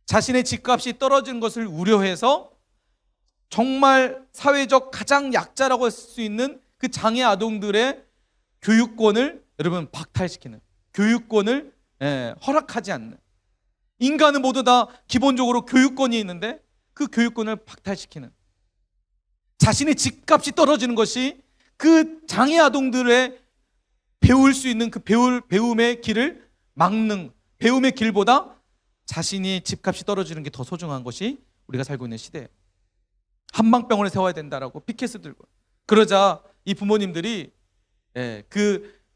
[SPEAKER 1] 자신의 집값이 떨어지는 것을 우려해서 정말 사회적 가장 약자라고 할 수 있는 그 장애 아동들의 교육권을 여러분 박탈시키는, 교육권을 허락하지 않는, 인간은 모두 다 기본적으로 교육권이 있는데 그 교육권을 박탈시키는, 자신의 집값이 떨어지는 것이 그 장애 아동들의 배울 수 있는 그 배움의 길을 막는, 배움의 길보다 자신이 집값이 떨어지는 게 더 소중한 것이 우리가 살고 있는 시대예요. 한방병원을 세워야 된다라고 피켓을 들고, 그러자 이 부모님들이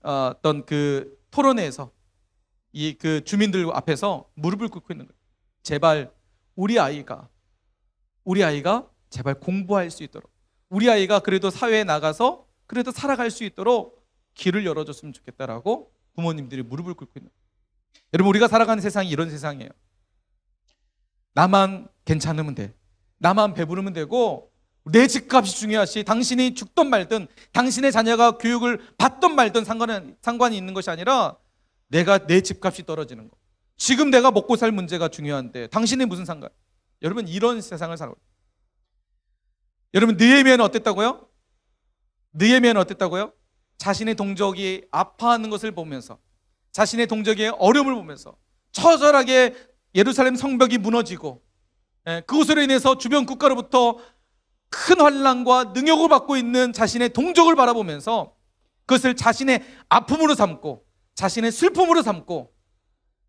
[SPEAKER 1] 어떤 그 토론회에서 그 주민들 앞에서 무릎을 꿇고 있는 거예요. 제발 우리 아이가 제발 공부할 수 있도록, 우리 아이가 그래도 사회에 나가서 그래도 살아갈 수 있도록 길을 열어줬으면 좋겠다라고 부모님들이 무릎을 꿇고 있는 거예요. 여러분 우리가 살아가는 세상이 이런 세상이에요. 나만 괜찮으면 돼, 나만 배부르면 되고 내 집값이 중요하지 당신이 죽든 말든 당신의 자녀가 교육을 받든 말든 상관이 있는 것이 아니라 내 집값이 떨어지는 거, 지금 내가 먹고 살 문제가 중요한데 당신이 무슨 상관. 여러분 이런 세상을 살아요. 여러분 느헤미야는 어땠다고요? 느헤미야는 어땠다고요? 자신의 동족이 아파하는 것을 보면서, 자신의 동족의 어려움을 보면서 처절하게 예루살렘 성벽이 무너지고 그것으로 인해서 주변 국가로부터 큰 환난과 능욕을 받고 있는 자신의 동족을 바라보면서 그것을 자신의 아픔으로 삼고 자신의 슬픔으로 삼고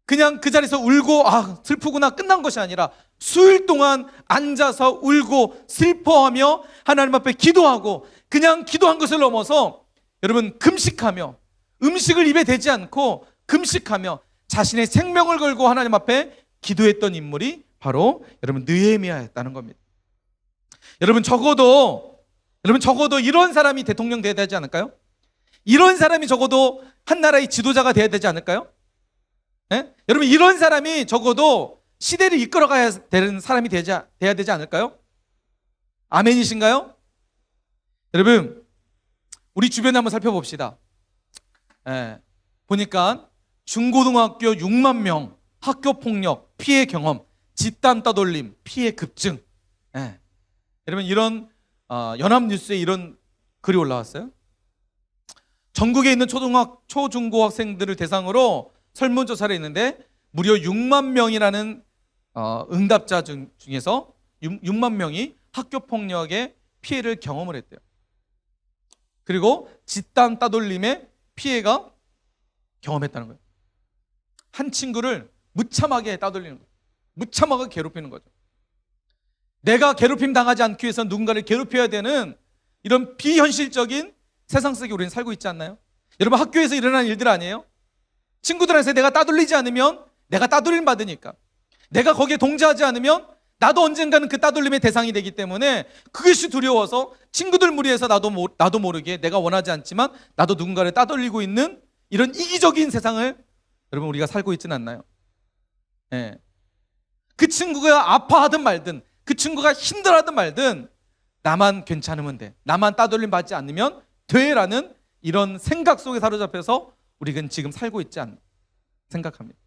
[SPEAKER 1] 그냥 그 자리에서 울고 슬프구나 끝난 것이 아니라 수일 동안 앉아서 울고 슬퍼하며 하나님 앞에 기도하고, 그냥 기도한 것을 넘어서 여러분 금식하며, 음식을 입에 대지 않고 금식하며 자신의 생명을 걸고 하나님 앞에 기도했던 인물이 바로 여러분 느헤미야였다는 겁니다. 여러분 적어도 이런 사람이 대통령 돼야 되지 않을까요? 이런 사람이 적어도 한 나라의 지도자가 돼야 되지 않을까요? 예? 여러분 이런 사람이 적어도 시대를 이끌어가야 되는 사람이 돼야 되지 않을까요? 아멘이신가요? 여러분 우리 주변에 한번 살펴봅시다. 예, 보니까 중고등학교 6만 명 학교폭력 피해 경험, 집단 따돌림 피해 급증. 예. 여러분 이런 연합뉴스에 이런 글이 올라왔어요. 전국에 있는 초중고 학생들을 대상으로 설문조사를 했는데 무려 6만 명이라는 응답자 중에서 6만 명이 학교폭력의 피해를 경험을 했대요. 그리고 집단 따돌림의 피해가 경험했다는 거예요. 한 친구를 무참하게 따돌리는 거예요. 무참하게 괴롭히는 거죠. 내가 괴롭힘 당하지 않기 위해서 누군가를 괴롭혀야 되는 이런 비현실적인 세상 속에 우리는 살고 있지 않나요? 여러분 학교에서 일어나는 일들 아니에요? 친구들한테 내가 따돌리지 않으면 내가 따돌림 받으니까, 내가 거기에 동조하지 않으면 나도 언젠가는 그 따돌림의 대상이 되기 때문에 그것이 두려워서 친구들 무리해서 나도 모르게 내가 원하지 않지만 나도 누군가를 따돌리고 있는 이런 이기적인 세상을 여러분 우리가 살고 있지는 않나요? 예. 그 친구가 아파하든 말든, 그 친구가 힘들어하든 말든 나만 괜찮으면 돼, 나만 따돌림 받지 않으면 돼라는 이런 생각 속에 사로잡혀서 우리는 지금 살고 있지 않나 생각합니다.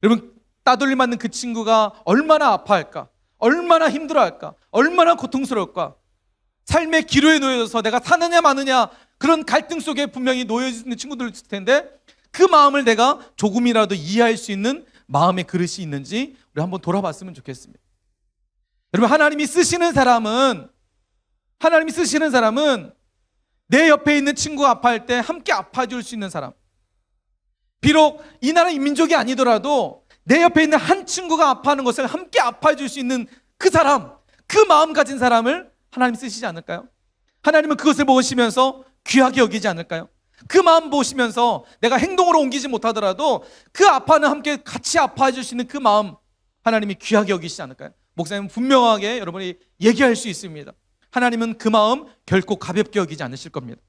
[SPEAKER 1] 여러분 따돌림 받는 그 친구가 얼마나 아파할까, 얼마나 힘들어할까, 얼마나 고통스러울까. 삶의 기로에 놓여져서 내가 사느냐 마느냐 그런 갈등 속에 분명히 놓여있는 친구들 있을 텐데 그 마음을 내가 조금이라도 이해할 수 있는 마음의 그릇이 있는지 우리 한번 돌아봤으면 좋겠습니다. 여러분 하나님이 쓰시는 사람은 내 옆에 있는 친구가 아파할 때 함께 아파줄 수 있는 사람, 비록 이 나라 민족이 아니더라도 내 옆에 있는 한 친구가 아파하는 것을 함께 아파줄 수 있는 그 사람, 그 마음 가진 사람을 하나님 쓰시지 않을까요? 하나님은 그것을 보시면서 귀하게 여기지 않을까요? 그 마음 보시면서 내가 행동으로 옮기지 못하더라도 그 아파는 함께 같이 아파해 수 있는 그 마음 하나님이 귀하게 여기시지 않을까요? 목사님은 분명하게 여러분이 얘기할 수 있습니다. 하나님은 그 마음 결코 가볍게 여기지 않으실 겁니다.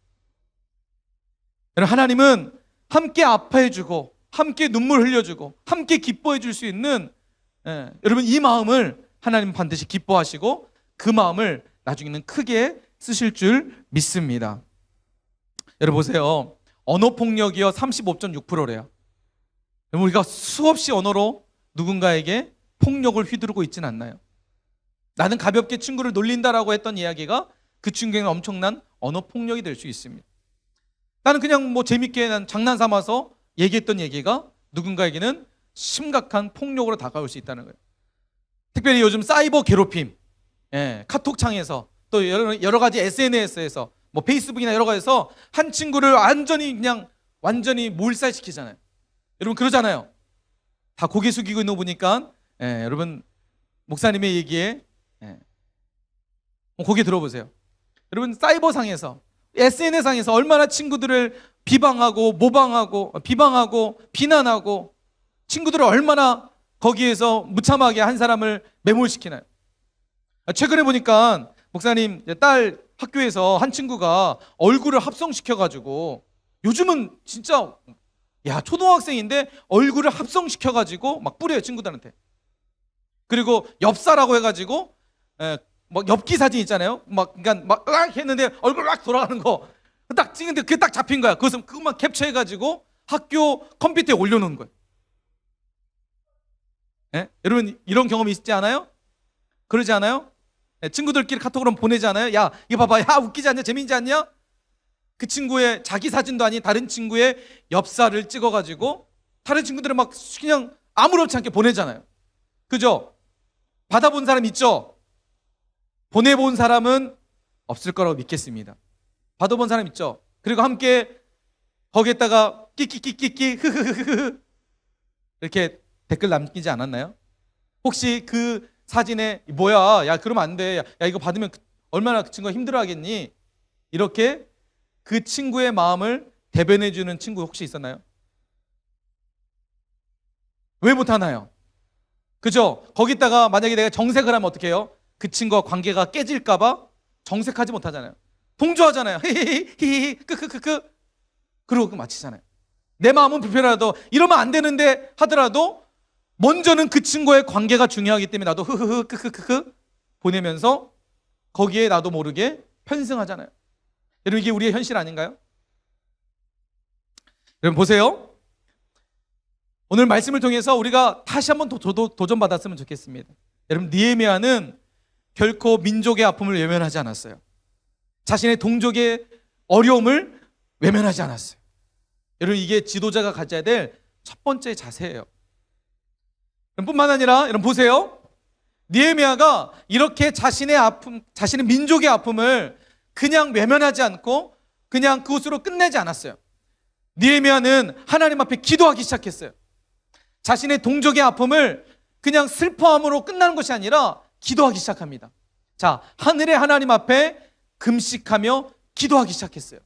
[SPEAKER 1] 여러분 하나님은 함께 아파해주고 함께 눈물 흘려주고 함께 기뻐해 줄 수 있는 여러분 이 마음을 하나님은 반드시 기뻐하시고 그 마음을 나중에는 크게 쓰실 줄 믿습니다. 여러분 보세요. 언어폭력이요 35.6%래요. 우리가 수없이 언어로 누군가에게 폭력을 휘두르고 있지는 않나요? 나는 가볍게 친구를 놀린다라고 했던 이야기가 그 친구에게는 엄청난 언어폭력이 될 수 있습니다. 나는 그냥 재밌게 난 장난 삼아서 얘기했던 얘기가 누군가에게는 심각한 폭력으로 다가올 수 있다는 거예요. 특별히 요즘 사이버 괴롭힘, 카톡창에서 또 여러 가지 SNS에서 페이스북이나 여러 가지에서 한 친구를 완전히 몰살시키잖아요. 여러분 그러잖아요. 다 고개 숙이고 있는 거 보니까 여러분 목사님의 얘기에 고개 들어보세요. 여러분 사이버상에서 SNS상에서 얼마나 친구들을 비방하고 모방하고 비방하고 비난하고 친구들을 얼마나 거기에서 무참하게 한 사람을 매몰시키나요? 최근에 보니까 목사님 딸 학교에서 한 친구가 얼굴을 합성시켜가지고, 요즘은 진짜 초등학생인데 얼굴을 합성시켜가지고 막 뿌려요 친구들한테. 그리고 엽사라고 해가지고 엽기 사진 있잖아요. 그러니까 했는데 얼굴 막 돌아가는 거 딱 찍는데 그게 딱 잡힌 거야. 그것만 캡처해가지고 학교 컴퓨터에 올려놓은 거예요. 여러분 이런 경험이 있지 않아요? 그러지 않아요? 친구들끼리 카톡으로 보내지 않아요? 야 이거 봐봐, 야 웃기지 않냐, 재밌지 않냐? 그 친구의 자기 사진도 아닌 다른 친구의 엽사를 찍어가지고 다른 친구들은 막 그냥 아무렇지 않게 보내잖아요. 그죠? 받아본 사람 있죠? 보내본 사람은 없을 거라고 믿겠습니다. 받아본 사람 있죠? 그리고 함께 거기에다가 끼끼끼끼끼 흐흐흐흐 이렇게 댓글 남기지 않았나요? 혹시 그 사진에 뭐야, 야 그러면 안 돼, 야 이거 받으면 얼마나 그 친구가 힘들어하겠니? 이렇게 그 친구의 마음을 대변해 주는 친구 혹시 있었나요? 왜 못하나요? 그죠? 거기다가 만약에 내가 정색을 하면 어떻게 해요? 그 친구와 관계가 깨질까봐 정색하지 못하잖아요. 동조하잖아요. 히히히 크크크크 그러고 마치잖아요. 내 마음은 불편하도 이러면 안 되는데 하더라도 먼저는 그 친구의 관계가 중요하기 때문에 나도 흐흐흐 크크크크 보내면서 거기에 나도 모르게 편승하잖아요. 여러분 이게 우리의 현실 아닌가요? 여러분 보세요. 오늘 말씀을 통해서 우리가 다시 한번 도전받았으면 좋겠습니다. 여러분 느헤미야는 결코 민족의 아픔을 외면하지 않았어요. 자신의 동족의 어려움을 외면하지 않았어요. 여러분 이게 지도자가 가져야 될 첫 번째 자세예요. 뿐만 아니라 여러분 보세요. 느헤미야가 이렇게 자신의 아픔, 자신의 민족의 아픔을 그냥 외면하지 않고 그냥 그것으로 끝내지 않았어요. 느헤미야는 하나님 앞에 기도하기 시작했어요. 자신의 동족의 아픔을 그냥 슬퍼함으로 끝나는 것이 아니라 기도하기 시작합니다. 자, 하늘의 하나님 앞에 금식하며 기도하기 시작했어요.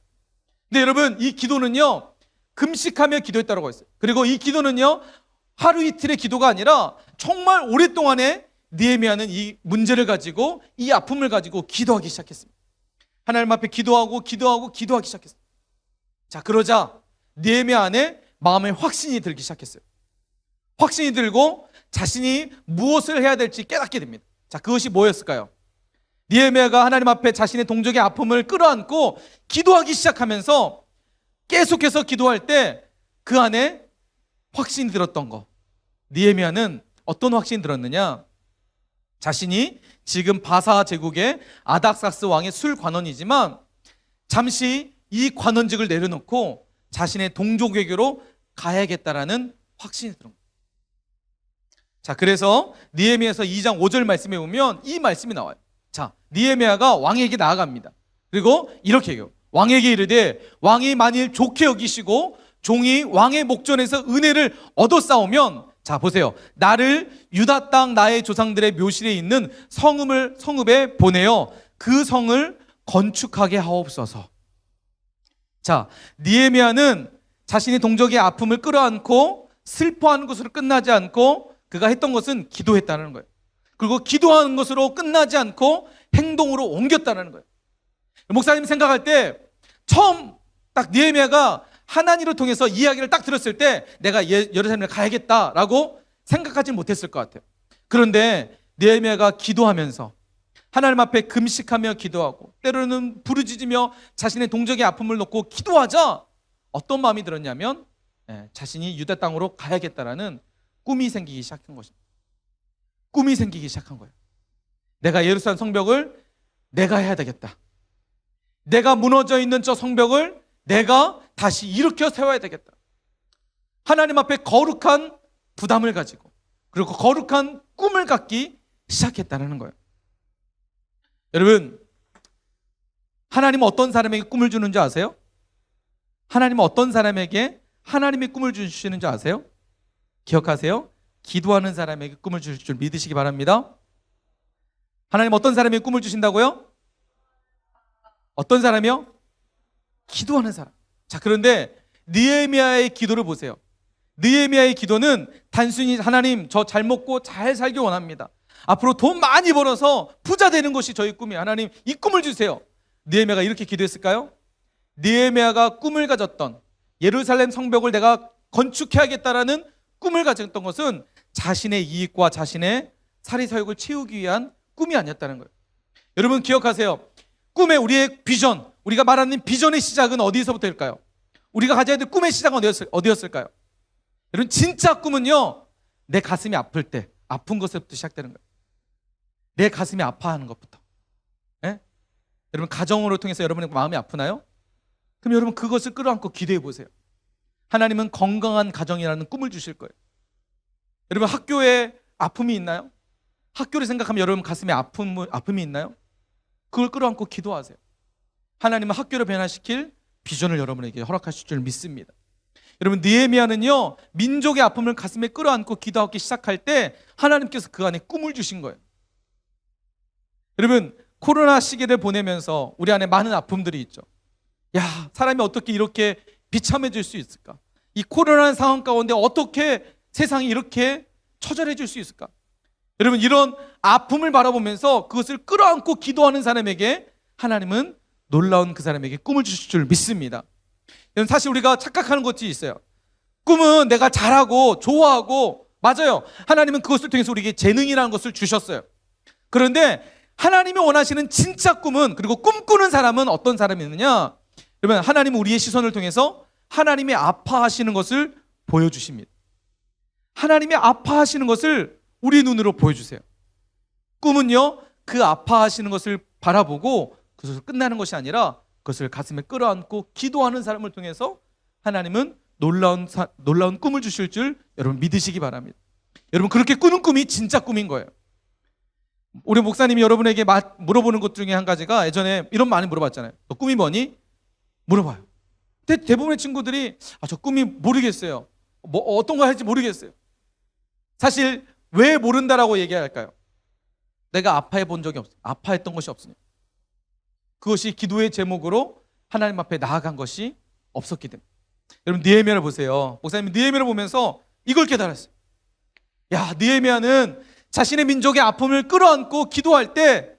[SPEAKER 1] 근데 여러분 이 기도는요 금식하며 기도했다고 했어요. 그리고 이 기도는요 하루 이틀의 기도가 아니라 정말 오랫동안에 느헤미야는 이 문제를 가지고 이 아픔을 가지고 기도하기 시작했습니다. 하나님 앞에 기도하기 시작했어요. 자, 그러자 느헤미야 안에 마음에 확신이 들기 시작했어요. 확신이 들고 자신이 무엇을 해야 될지 깨닫게 됩니다. 자, 그것이 뭐였을까요? 느헤미야가 하나님 앞에 자신의 동족의 아픔을 끌어안고 기도하기 시작하면서 계속해서 기도할 때 그 안에 확신이 들었던 거. 느헤미야는 어떤 확신이 들었느냐? 자신이 지금 바사 제국의 아닥사스 왕의 술 관원이지만 잠시 이 관원직을 내려놓고 자신의 동족에게로 가야겠다라는 확신이 들은 거예요. 자, 그래서 느헤미야서 2장 5절 말씀에 보면 이 말씀이 나와요. 자, 느헤미야가 왕에게 나아갑니다. 그리고 이렇게 해요. 왕에게 이르되 왕이 만일 좋게 여기시고 종이 왕의 목전에서 은혜를 얻어싸우면, 자 보세요, 나를 유다 땅 나의 조상들의 묘실에 있는 성읍에 보내어 그 성을 건축하게 하옵소서. 자, 느헤미야는 자신의 동족의 아픔을 끌어안고 슬퍼하는 것으로 끝나지 않고 그가 했던 것은 기도했다는 거예요. 그리고 기도하는 것으로 끝나지 않고 행동으로 옮겼다는 거예요. 목사님 생각할 때 처음 딱 느헤미야가 하나님을 통해서 이야기를 딱 들었을 때 내가 예루살렘에 가야겠다라고 생각하지 못했을 것 같아요. 그런데 느헤미야가 기도하면서 하나님 앞에 금식하며 기도하고 때로는 부르짖으며 자신의 동족의 아픔을 놓고 기도하자 어떤 마음이 들었냐면 자신이 유다 땅으로 가야겠다라는 꿈이 생기기 시작한 것입니다. 꿈이 생기기 시작한 거예요. 내가 예루살렘 성벽을 내가 해야 되겠다. 내가 무너져 있는 저 성벽을 내가 다시 일으켜 세워야 되겠다. 하나님 앞에 거룩한 부담을 가지고 그리고 거룩한 꿈을 갖기 시작했다는 거예요. 여러분, 하나님은 어떤 사람에게 꿈을 주는 줄 아세요? 하나님은 어떤 사람에게 하나님의 꿈을 주시는 줄 아세요? 기억하세요? 기도하는 사람에게 꿈을 주실 줄 믿으시기 바랍니다. 하나님 어떤 사람에게 꿈을 주신다고요? 어떤 사람이요? 기도하는 사람. 자, 그런데 느헤미야의 기도를 보세요. 느헤미야의 기도는 단순히 하나님 저 잘 먹고 잘 살기 원합니다. 앞으로 돈 많이 벌어서 부자 되는 것이 저희 꿈이에요. 하나님 이 꿈을 주세요. 느헤미야가 이렇게 기도했을까요? 느헤미야가 꿈을 가졌던 예루살렘 성벽을 내가 건축해야겠다라는 꿈을 가졌던 것은 자신의 이익과 자신의 사리사욕을 채우기 위한 꿈이 아니었다는 거예요. 여러분 기억하세요. 꿈의 우리의 비전, 우리가 말하는 비전의 시작은 어디서부터일까요? 우리가 가져야 될 꿈의 시작은 어디였을까요? 여러분 진짜 꿈은요, 내 가슴이 아플 때, 아픈 것부터 시작되는 거예요. 내 가슴이 아파하는 것부터. 예? 여러분 가정으로 통해서 여러분의 마음이 아프나요? 그럼 여러분 그것을 끌어안고 기도해 보세요. 하나님은 건강한 가정이라는 꿈을 주실 거예요. 여러분 학교에 아픔이 있나요? 학교를 생각하면 여러분 가슴에 아픔이 있나요? 그걸 끌어안고 기도하세요. 하나님은 학교를 변화시킬 비전을 여러분에게 허락하실 줄 믿습니다. 여러분, 느헤미야는요, 민족의 아픔을 가슴에 끌어안고 기도하기 시작할 때 하나님께서 그 안에 꿈을 주신 거예요. 여러분, 코로나 시기를 보내면서 우리 안에 많은 아픔들이 있죠. 야, 사람이 어떻게 이렇게 비참해질 수 있을까? 이 코로나 상황 가운데 어떻게 세상이 이렇게 처절해질 수 있을까? 여러분, 이런 아픔을 바라보면서 그것을 끌어안고 기도하는 사람에게 하나님은 놀라운 그 사람에게 꿈을 주실 줄 믿습니다. 사실 우리가 착각하는 것이 있어요. 꿈은 내가 잘하고 좋아하고, 맞아요, 하나님은 그것을 통해서 우리에게 재능이라는 것을 주셨어요. 그런데 하나님이 원하시는 진짜 꿈은, 그리고 꿈꾸는 사람은 어떤 사람이 있느냐? 여러분, 하나님은 우리의 시선을 통해서 하나님이 아파하시는 것을 보여주십니다. 하나님이 아파하시는 것을 우리 눈으로 보여주세요. 꿈은요, 그 아파하시는 것을 바라보고 그것을 끝나는 것이 아니라 그것을 가슴에 끌어안고 기도하는 사람을 통해서 하나님은 놀라운 꿈을 주실 줄 여러분 믿으시기 바랍니다. 여러분, 그렇게 꾸는 꿈이 진짜 꿈인 거예요. 우리 목사님이 여러분에게 물어보는 것 중에 한 가지가, 예전에 이런 많이 물어봤잖아요. 너 꿈이 뭐니? 물어봐요. 근데 대부분의 친구들이 저 꿈이 모르겠어요. 어떤 거 할지 모르겠어요. 사실 왜 모른다라고 얘기할까요? 내가 아파해 본 적이 없어요. 아파했던 것이 없으니까. 그것이 기도의 제목으로 하나님 앞에 나아간 것이 없었기 때문에. 여러분, 느헤미야를 보세요. 목사님이 느헤미야를 보면서 이걸 깨달았어요. 야, 느헤미야는 자신의 민족의 아픔을 끌어안고 기도할 때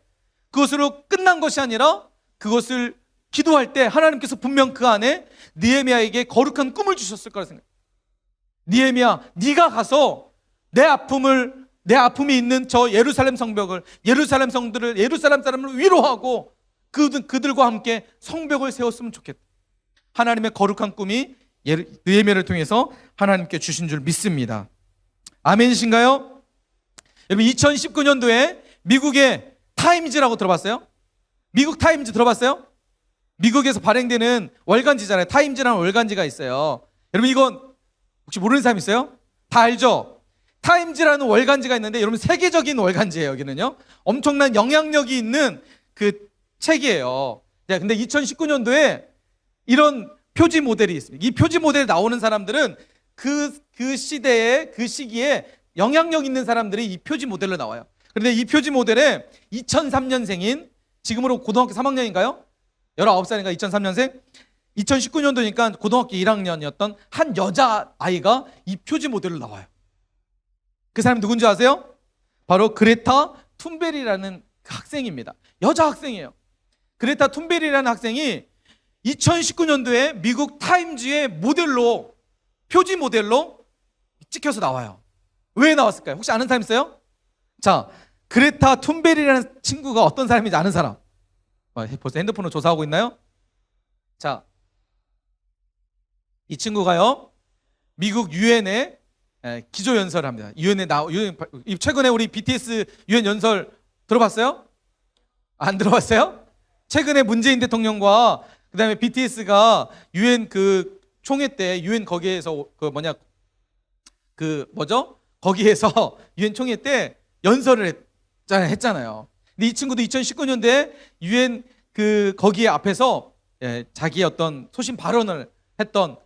[SPEAKER 1] 그것으로 끝난 것이 아니라 그것을 기도할 때 하나님께서 분명 그 안에 느헤미야에게 거룩한 꿈을 주셨을 거라 생각해요. 느헤미야, 네가 가서 내 아픔이 있는 저 예루살렘 성벽을, 예루살렘 성들을, 예루살렘 사람을 위로하고 그들과 함께 성벽을 세웠으면 좋겠다. 하나님의 거룩한 꿈이 느헤미야를 통해서 하나님께 주신 줄 믿습니다. 아멘이신가요? 여러분, 2019년도에 미국의 타임즈라고 들어봤어요? 미국 타임즈 들어봤어요? 미국에서 발행되는 월간지잖아요. 타임즈라는 월간지가 있어요. 여러분, 이건 혹시 모르는 사람 있어요? 다 알죠? 타임즈라는 월간지가 있는데, 여러분, 세계적인 월간지예요. 여기는요, 엄청난 영향력이 있는 그 책이에요. 네, 근데 2019년도에 이런 표지 모델이 있습니다. 이 표지 모델에 나오는 사람들은 그 시대에, 그 시기에 영향력 있는 사람들이 이 표지 모델로 나와요. 그런데 이 표지 모델에 2003년생인, 지금으로 고등학교 3학년인가요? 19살인가 2003년생? 2019년도니까 고등학교 1학년이었던 한 여자아이가 이 표지 모델로 나와요. 그 사람이 누군지 아세요? 바로 그레타 툰베리라는 학생입니다. 여자 학생이에요. 그레타 툰베리라는 학생이 2019년도에 미국 타임즈의 모델로, 표지 모델로 찍혀서 나와요. 왜 나왔을까요? 혹시 아는 사람 있어요? 자, 그레타 툰베리라는 친구가 어떤 사람인지 아는 사람? 벌써 핸드폰으로 조사하고 있나요? 자, 이 친구가요, 미국 유엔에 기조연설을 합니다. 최근에 우리 BTS 유엔 연설 들어봤어요? 안 들어봤어요? 최근에 문재인 대통령과 그 다음에 BTS가 유엔 그 총회 때, 유엔 거기에서 거기에서 유엔 총회 때 연설을 했잖아요. 근데 이 친구도 2019년도에 유엔 거기에 앞에서 자기의 어떤 소신 발언을 했던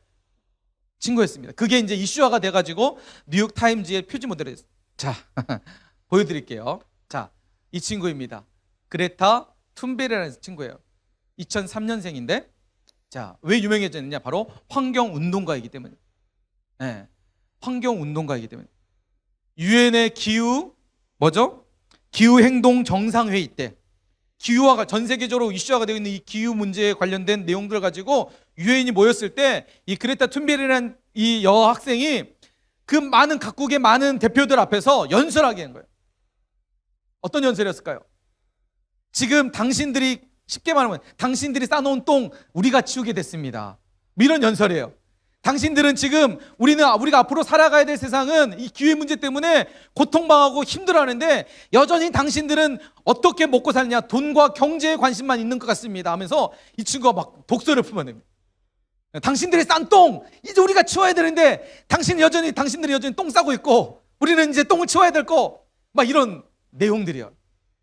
[SPEAKER 1] 친구였습니다. 그게 이제 이슈화가 돼가지고 뉴욕 타임즈의 표지 모델이 됐어요. 자, 보여드릴게요. 자, 이 친구입니다. 그레타 툰베리라는 친구예요. 2003년생인데, 자, 왜 유명해졌느냐? 바로 환경운동가이기 때문에. 네, 환경운동가이기 때문에. 유엔의 기후행동 정상회의 때, 기후화가 전 세계적으로 이슈화가 되고 있는 이 기후 문제에 관련된 내용들을 가지고 유엔이 모였을 때, 이 그레타 툰베리라는 이 여학생이 그 많은 각국의 많은 대표들 앞에서 연설하게 한 거예요. 어떤 연설이었을까요? 지금 당신들이, 쉽게 말하면 당신들이 쌓아놓은 똥 우리가 치우게 됐습니다. 이런 연설이에요. 당신들은 지금 우리가 앞으로 살아가야 될 세상은 이 기후 문제 때문에 고통당하고 힘들어하는데, 여전히 당신들은 어떻게 먹고 살냐, 돈과 경제에 관심만 있는 것 같습니다 하면서 이 친구가 막 독서를 품어냅니다. 당신들이 싼 똥 이제 우리가 치워야 되는데 당신들이 여전히 똥 싸고 있고, 우리는 이제 똥을 치워야 될 거, 막 이런 내용들이요.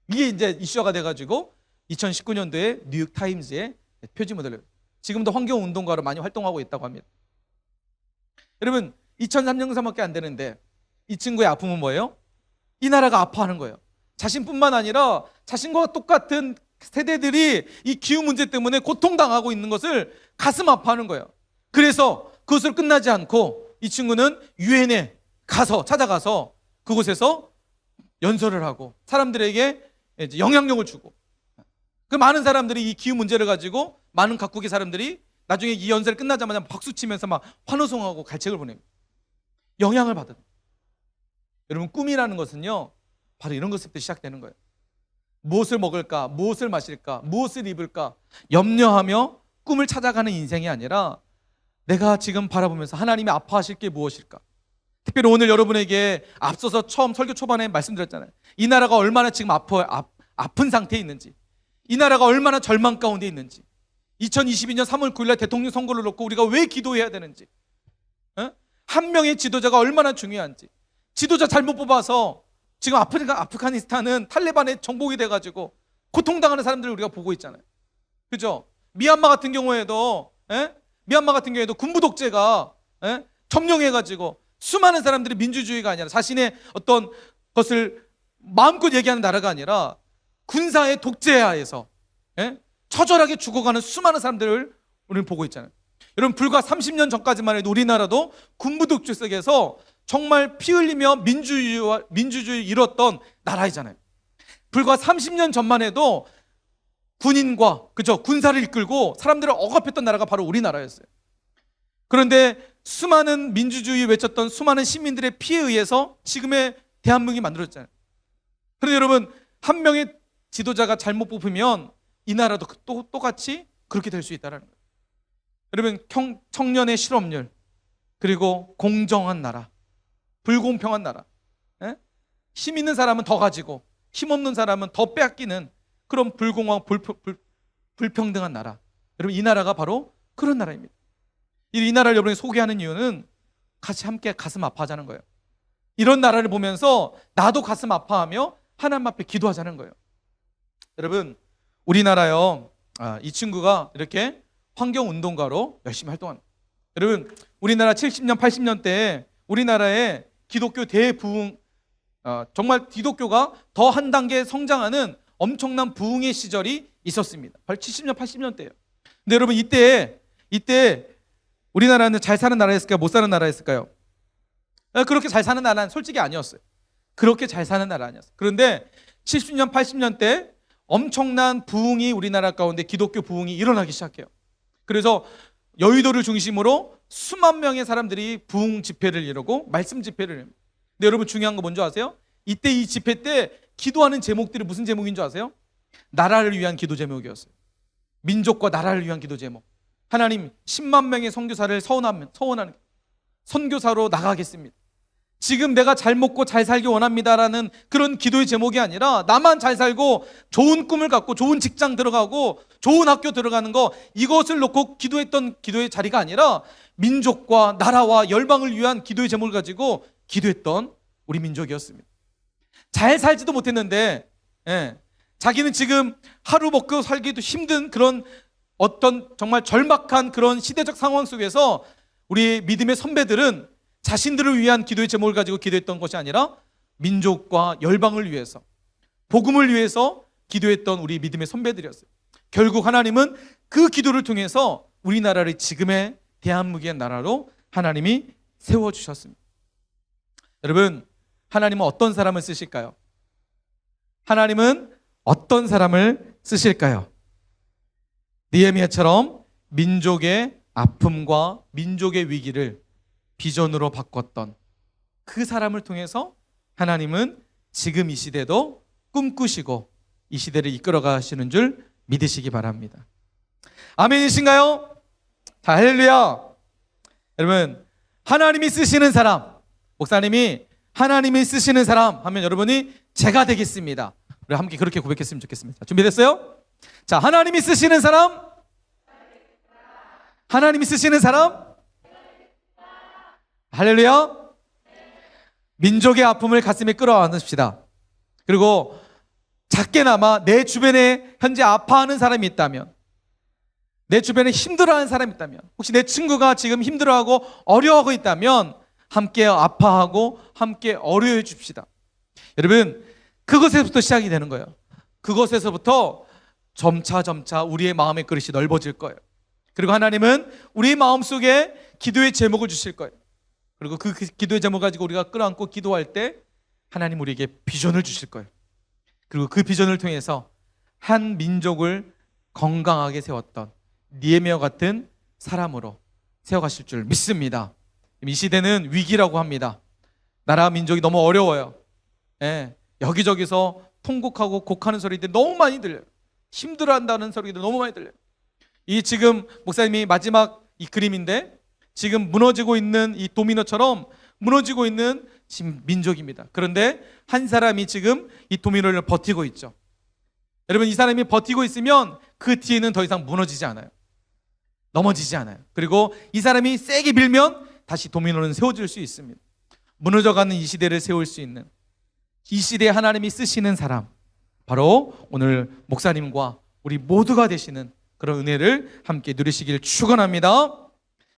[SPEAKER 1] 이게 이제 이슈화가 돼가지고 2019년도에 뉴욕 타임즈의 표지 모델로, 지금도 환경운동가로 많이 활동하고 있다고 합니다. 여러분 2003년사밖에 안 되는데 이 친구의 아픔은 뭐예요? 이 나라가 아파하는 거예요. 자신뿐만 아니라 자신과 똑같은 세대들이 이 기후 문제 때문에 고통당하고 있는 것을 가슴 아파하는 거예요. 그래서 그것을 끝나지 않고 이 친구는 유엔에 찾아가서 그곳에서 연설을 하고 사람들에게 이제 영향력을 주고, 그 많은 사람들이 이 기후 문제를 가지고 많은 각국의 사람들이 나중에 이 연설이 끝나자마자 박수 치면서 막 환호성하고 갈채를 보냅니다. 영향을 받은. 여러분 꿈이라는 것은요 바로 이런 것부터 시작되는 거예요. 무엇을 먹을까, 무엇을 마실까, 무엇을 입을까 염려하며 꿈을 찾아가는 인생이 아니라 내가 지금 바라보면서 하나님이 아파하실 게 무엇일까. 특별히 오늘 여러분에게 앞서서 처음 설교 초반에 말씀드렸잖아요. 이 나라가 얼마나 지금 아픈 상태에 있는지, 이 나라가 얼마나 절망 가운데 있는지, 2022년 3월 9일 날 대통령 선거를 놓고 우리가 왜 기도해야 되는지, 한 명의 지도자가 얼마나 중요한지, 지도자 잘못 뽑아서 지금 아프가니스탄은 탈레반의 정복이 돼가지고 고통당하는 사람들을 우리가 보고 있잖아요. 그죠? 미얀마 같은 경우에도 군부 독재가 점령해가지고 수많은 사람들이 민주주의가 아니라 자신의 어떤 것을 마음껏 얘기하는 나라가 아니라 군사의 독재하에서 처절하게 죽어가는 수많은 사람들을 우리는 보고 있잖아요. 여러분 불과 30년 전까지만 해도 우리나라도 군부 독재 속에서 정말 피 흘리며 민주주의를 이뤘던 나라이잖아요. 불과 30년 전만 해도 군인과 군사를 이끌고 사람들을 억압했던 나라가 바로 우리나라였어요. 그런데 수많은 민주주의 외쳤던 수많은 시민들의 피에 의해서 지금의 대한민국이 만들어졌잖아요. 그런데 여러분 한 명의 지도자가 잘못 뽑히면 이 나라도 똑같이 그렇게 될 수 있다는 거예요. 여러분 청년의 실업률, 그리고 공정한 나라, 불공평한 나라, 힘 있는 사람은 더 가지고 힘 없는 사람은 더 빼앗기는 그런 불공평하고 불평등한 나라. 여러분 이 나라가 바로 그런 나라입니다. 이 나라를 여러분이 소개하는 이유는 같이 함께 가슴 아파하자는 거예요. 이런 나라를 보면서 나도 가슴 아파하며 하나님 앞에 기도하자는 거예요. 여러분 우리나라요, 이 친구가 이렇게 환경운동가로 열심히 활동하는 거예요. 여러분 우리나라 70년 80년대에 우리나라에 기독교 대부흥, 정말 기독교가 더 한 단계 성장하는 엄청난 부흥의 시절이 있었습니다. 바로 70년 80년대예요. 근데 여러분 이때 우리나라는 잘 사는 나라였을까요? 못 사는 나라였을까요? 그렇게 잘 사는 나라는 솔직히 아니었어요. 그렇게 잘 사는 나라 아니었어요. 그런데 70년 80년대 엄청난 부흥이 우리나라 가운데 기독교 부흥이 일어나기 시작해요. 그래서 여의도를 중심으로 수만 명의 사람들이 부흥 집회를 이루고 말씀 집회를 합니다. 근데 여러분 중요한 거 뭔지 아세요? 이때 이 집회 때 기도하는 제목들이 무슨 제목인 줄 아세요? 나라를 위한 기도 제목이었어요. 민족과 나라를 위한 기도 제목. 하나님 10만 명의 선교사를 서원하는 선교사로 나가겠습니다. 지금 내가 잘 먹고 잘 살기 원합니다라는 그런 기도의 제목이 아니라 나만 잘 살고 좋은 꿈을 갖고 좋은 직장 들어가고 좋은 학교 들어가는 거, 이것을 놓고 기도했던 기도의 자리가 아니라 민족과 나라와 열방을 위한 기도의 제목을 가지고 기도했던 우리 민족이었습니다. 잘 살지도 못했는데 자기는 지금 하루 먹고 살기도 힘든 그런 어떤 정말 절박한 그런 시대적 상황 속에서 우리 믿음의 선배들은 자신들을 위한 기도의 제목을 가지고 기도했던 것이 아니라 민족과 열방을 위해서, 복음을 위해서 기도했던 우리 믿음의 선배들이었어요. 결국 하나님은 그 기도를 통해서 우리나라를 지금의 대한민국의 나라로 하나님이 세워주셨습니다. 여러분 하나님은 어떤 사람을 쓰실까요? 하나님은 어떤 사람을 쓰실까요? 느헤미야처럼 민족의 아픔과 민족의 위기를 비전으로 바꿨던 그 사람을 통해서 하나님은 지금 이 시대도 꿈꾸시고 이 시대를 이끌어 가시는 줄 믿으시기 바랍니다. 아멘이신가요? 자, 할렐루야. 여러분 하나님이 쓰시는 사람, 목사님이 하나님이 쓰시는 사람 하면 여러분이 제가 되겠습니다. 우리 함께 그렇게 고백했으면 좋겠습니다. 준비됐어요? 자, 하나님이 쓰시는 사람, 하나님이 쓰시는 사람, 할렐루야. 민족의 아픔을 가슴에 끌어안으십시다. 그리고 작게나마 내 주변에 현재 아파하는 사람이 있다면, 내 주변에 힘들어하는 사람이 있다면, 혹시 내 친구가 지금 힘들어하고 어려워하고 있다면 함께 아파하고 함께 어려해 줍시다. 여러분, 그것에서부터 시작이 되는 거예요. 그것에서부터 점차 우리의 마음의 그릇이 넓어질 거예요. 그리고 하나님은 우리의 마음속에 기도의 제목을 주실 거예요. 그리고 그 기도의 제목 가지고 우리가 끌어안고 기도할 때 하나님 우리에게 비전을 주실 거예요. 그리고 그 비전을 통해서 한 민족을 건강하게 세웠던 니에미아 같은 사람으로 세워가실 줄 믿습니다. 이 시대는 위기라고 합니다. 나라 민족이 너무 어려워요. 예, 여기저기서 통곡하고 곡하는 소리들이 너무 많이 들려요. 힘들어한다는 소리도 너무 많이 들려요. 이 지금 목사님이 마지막 이 그림인데, 지금 무너지고 있는 이 도미노처럼 무너지고 있는 지금 민족입니다. 그런데 한 사람이 지금 이 도미노를 버티고 있죠. 여러분, 이 사람이 버티고 있으면 그 뒤에는 더 이상 무너지지 않아요. 넘어지지 않아요. 그리고 이 사람이 세게 밀면 다시 도미노는 세워질 수 있습니다. 무너져가는 이 시대를 세울 수 있는, 이 시대에 하나님이 쓰시는 사람, 바로 오늘 목사님과 우리 모두가 되시는 그런 은혜를 함께 누리시길 축원합니다.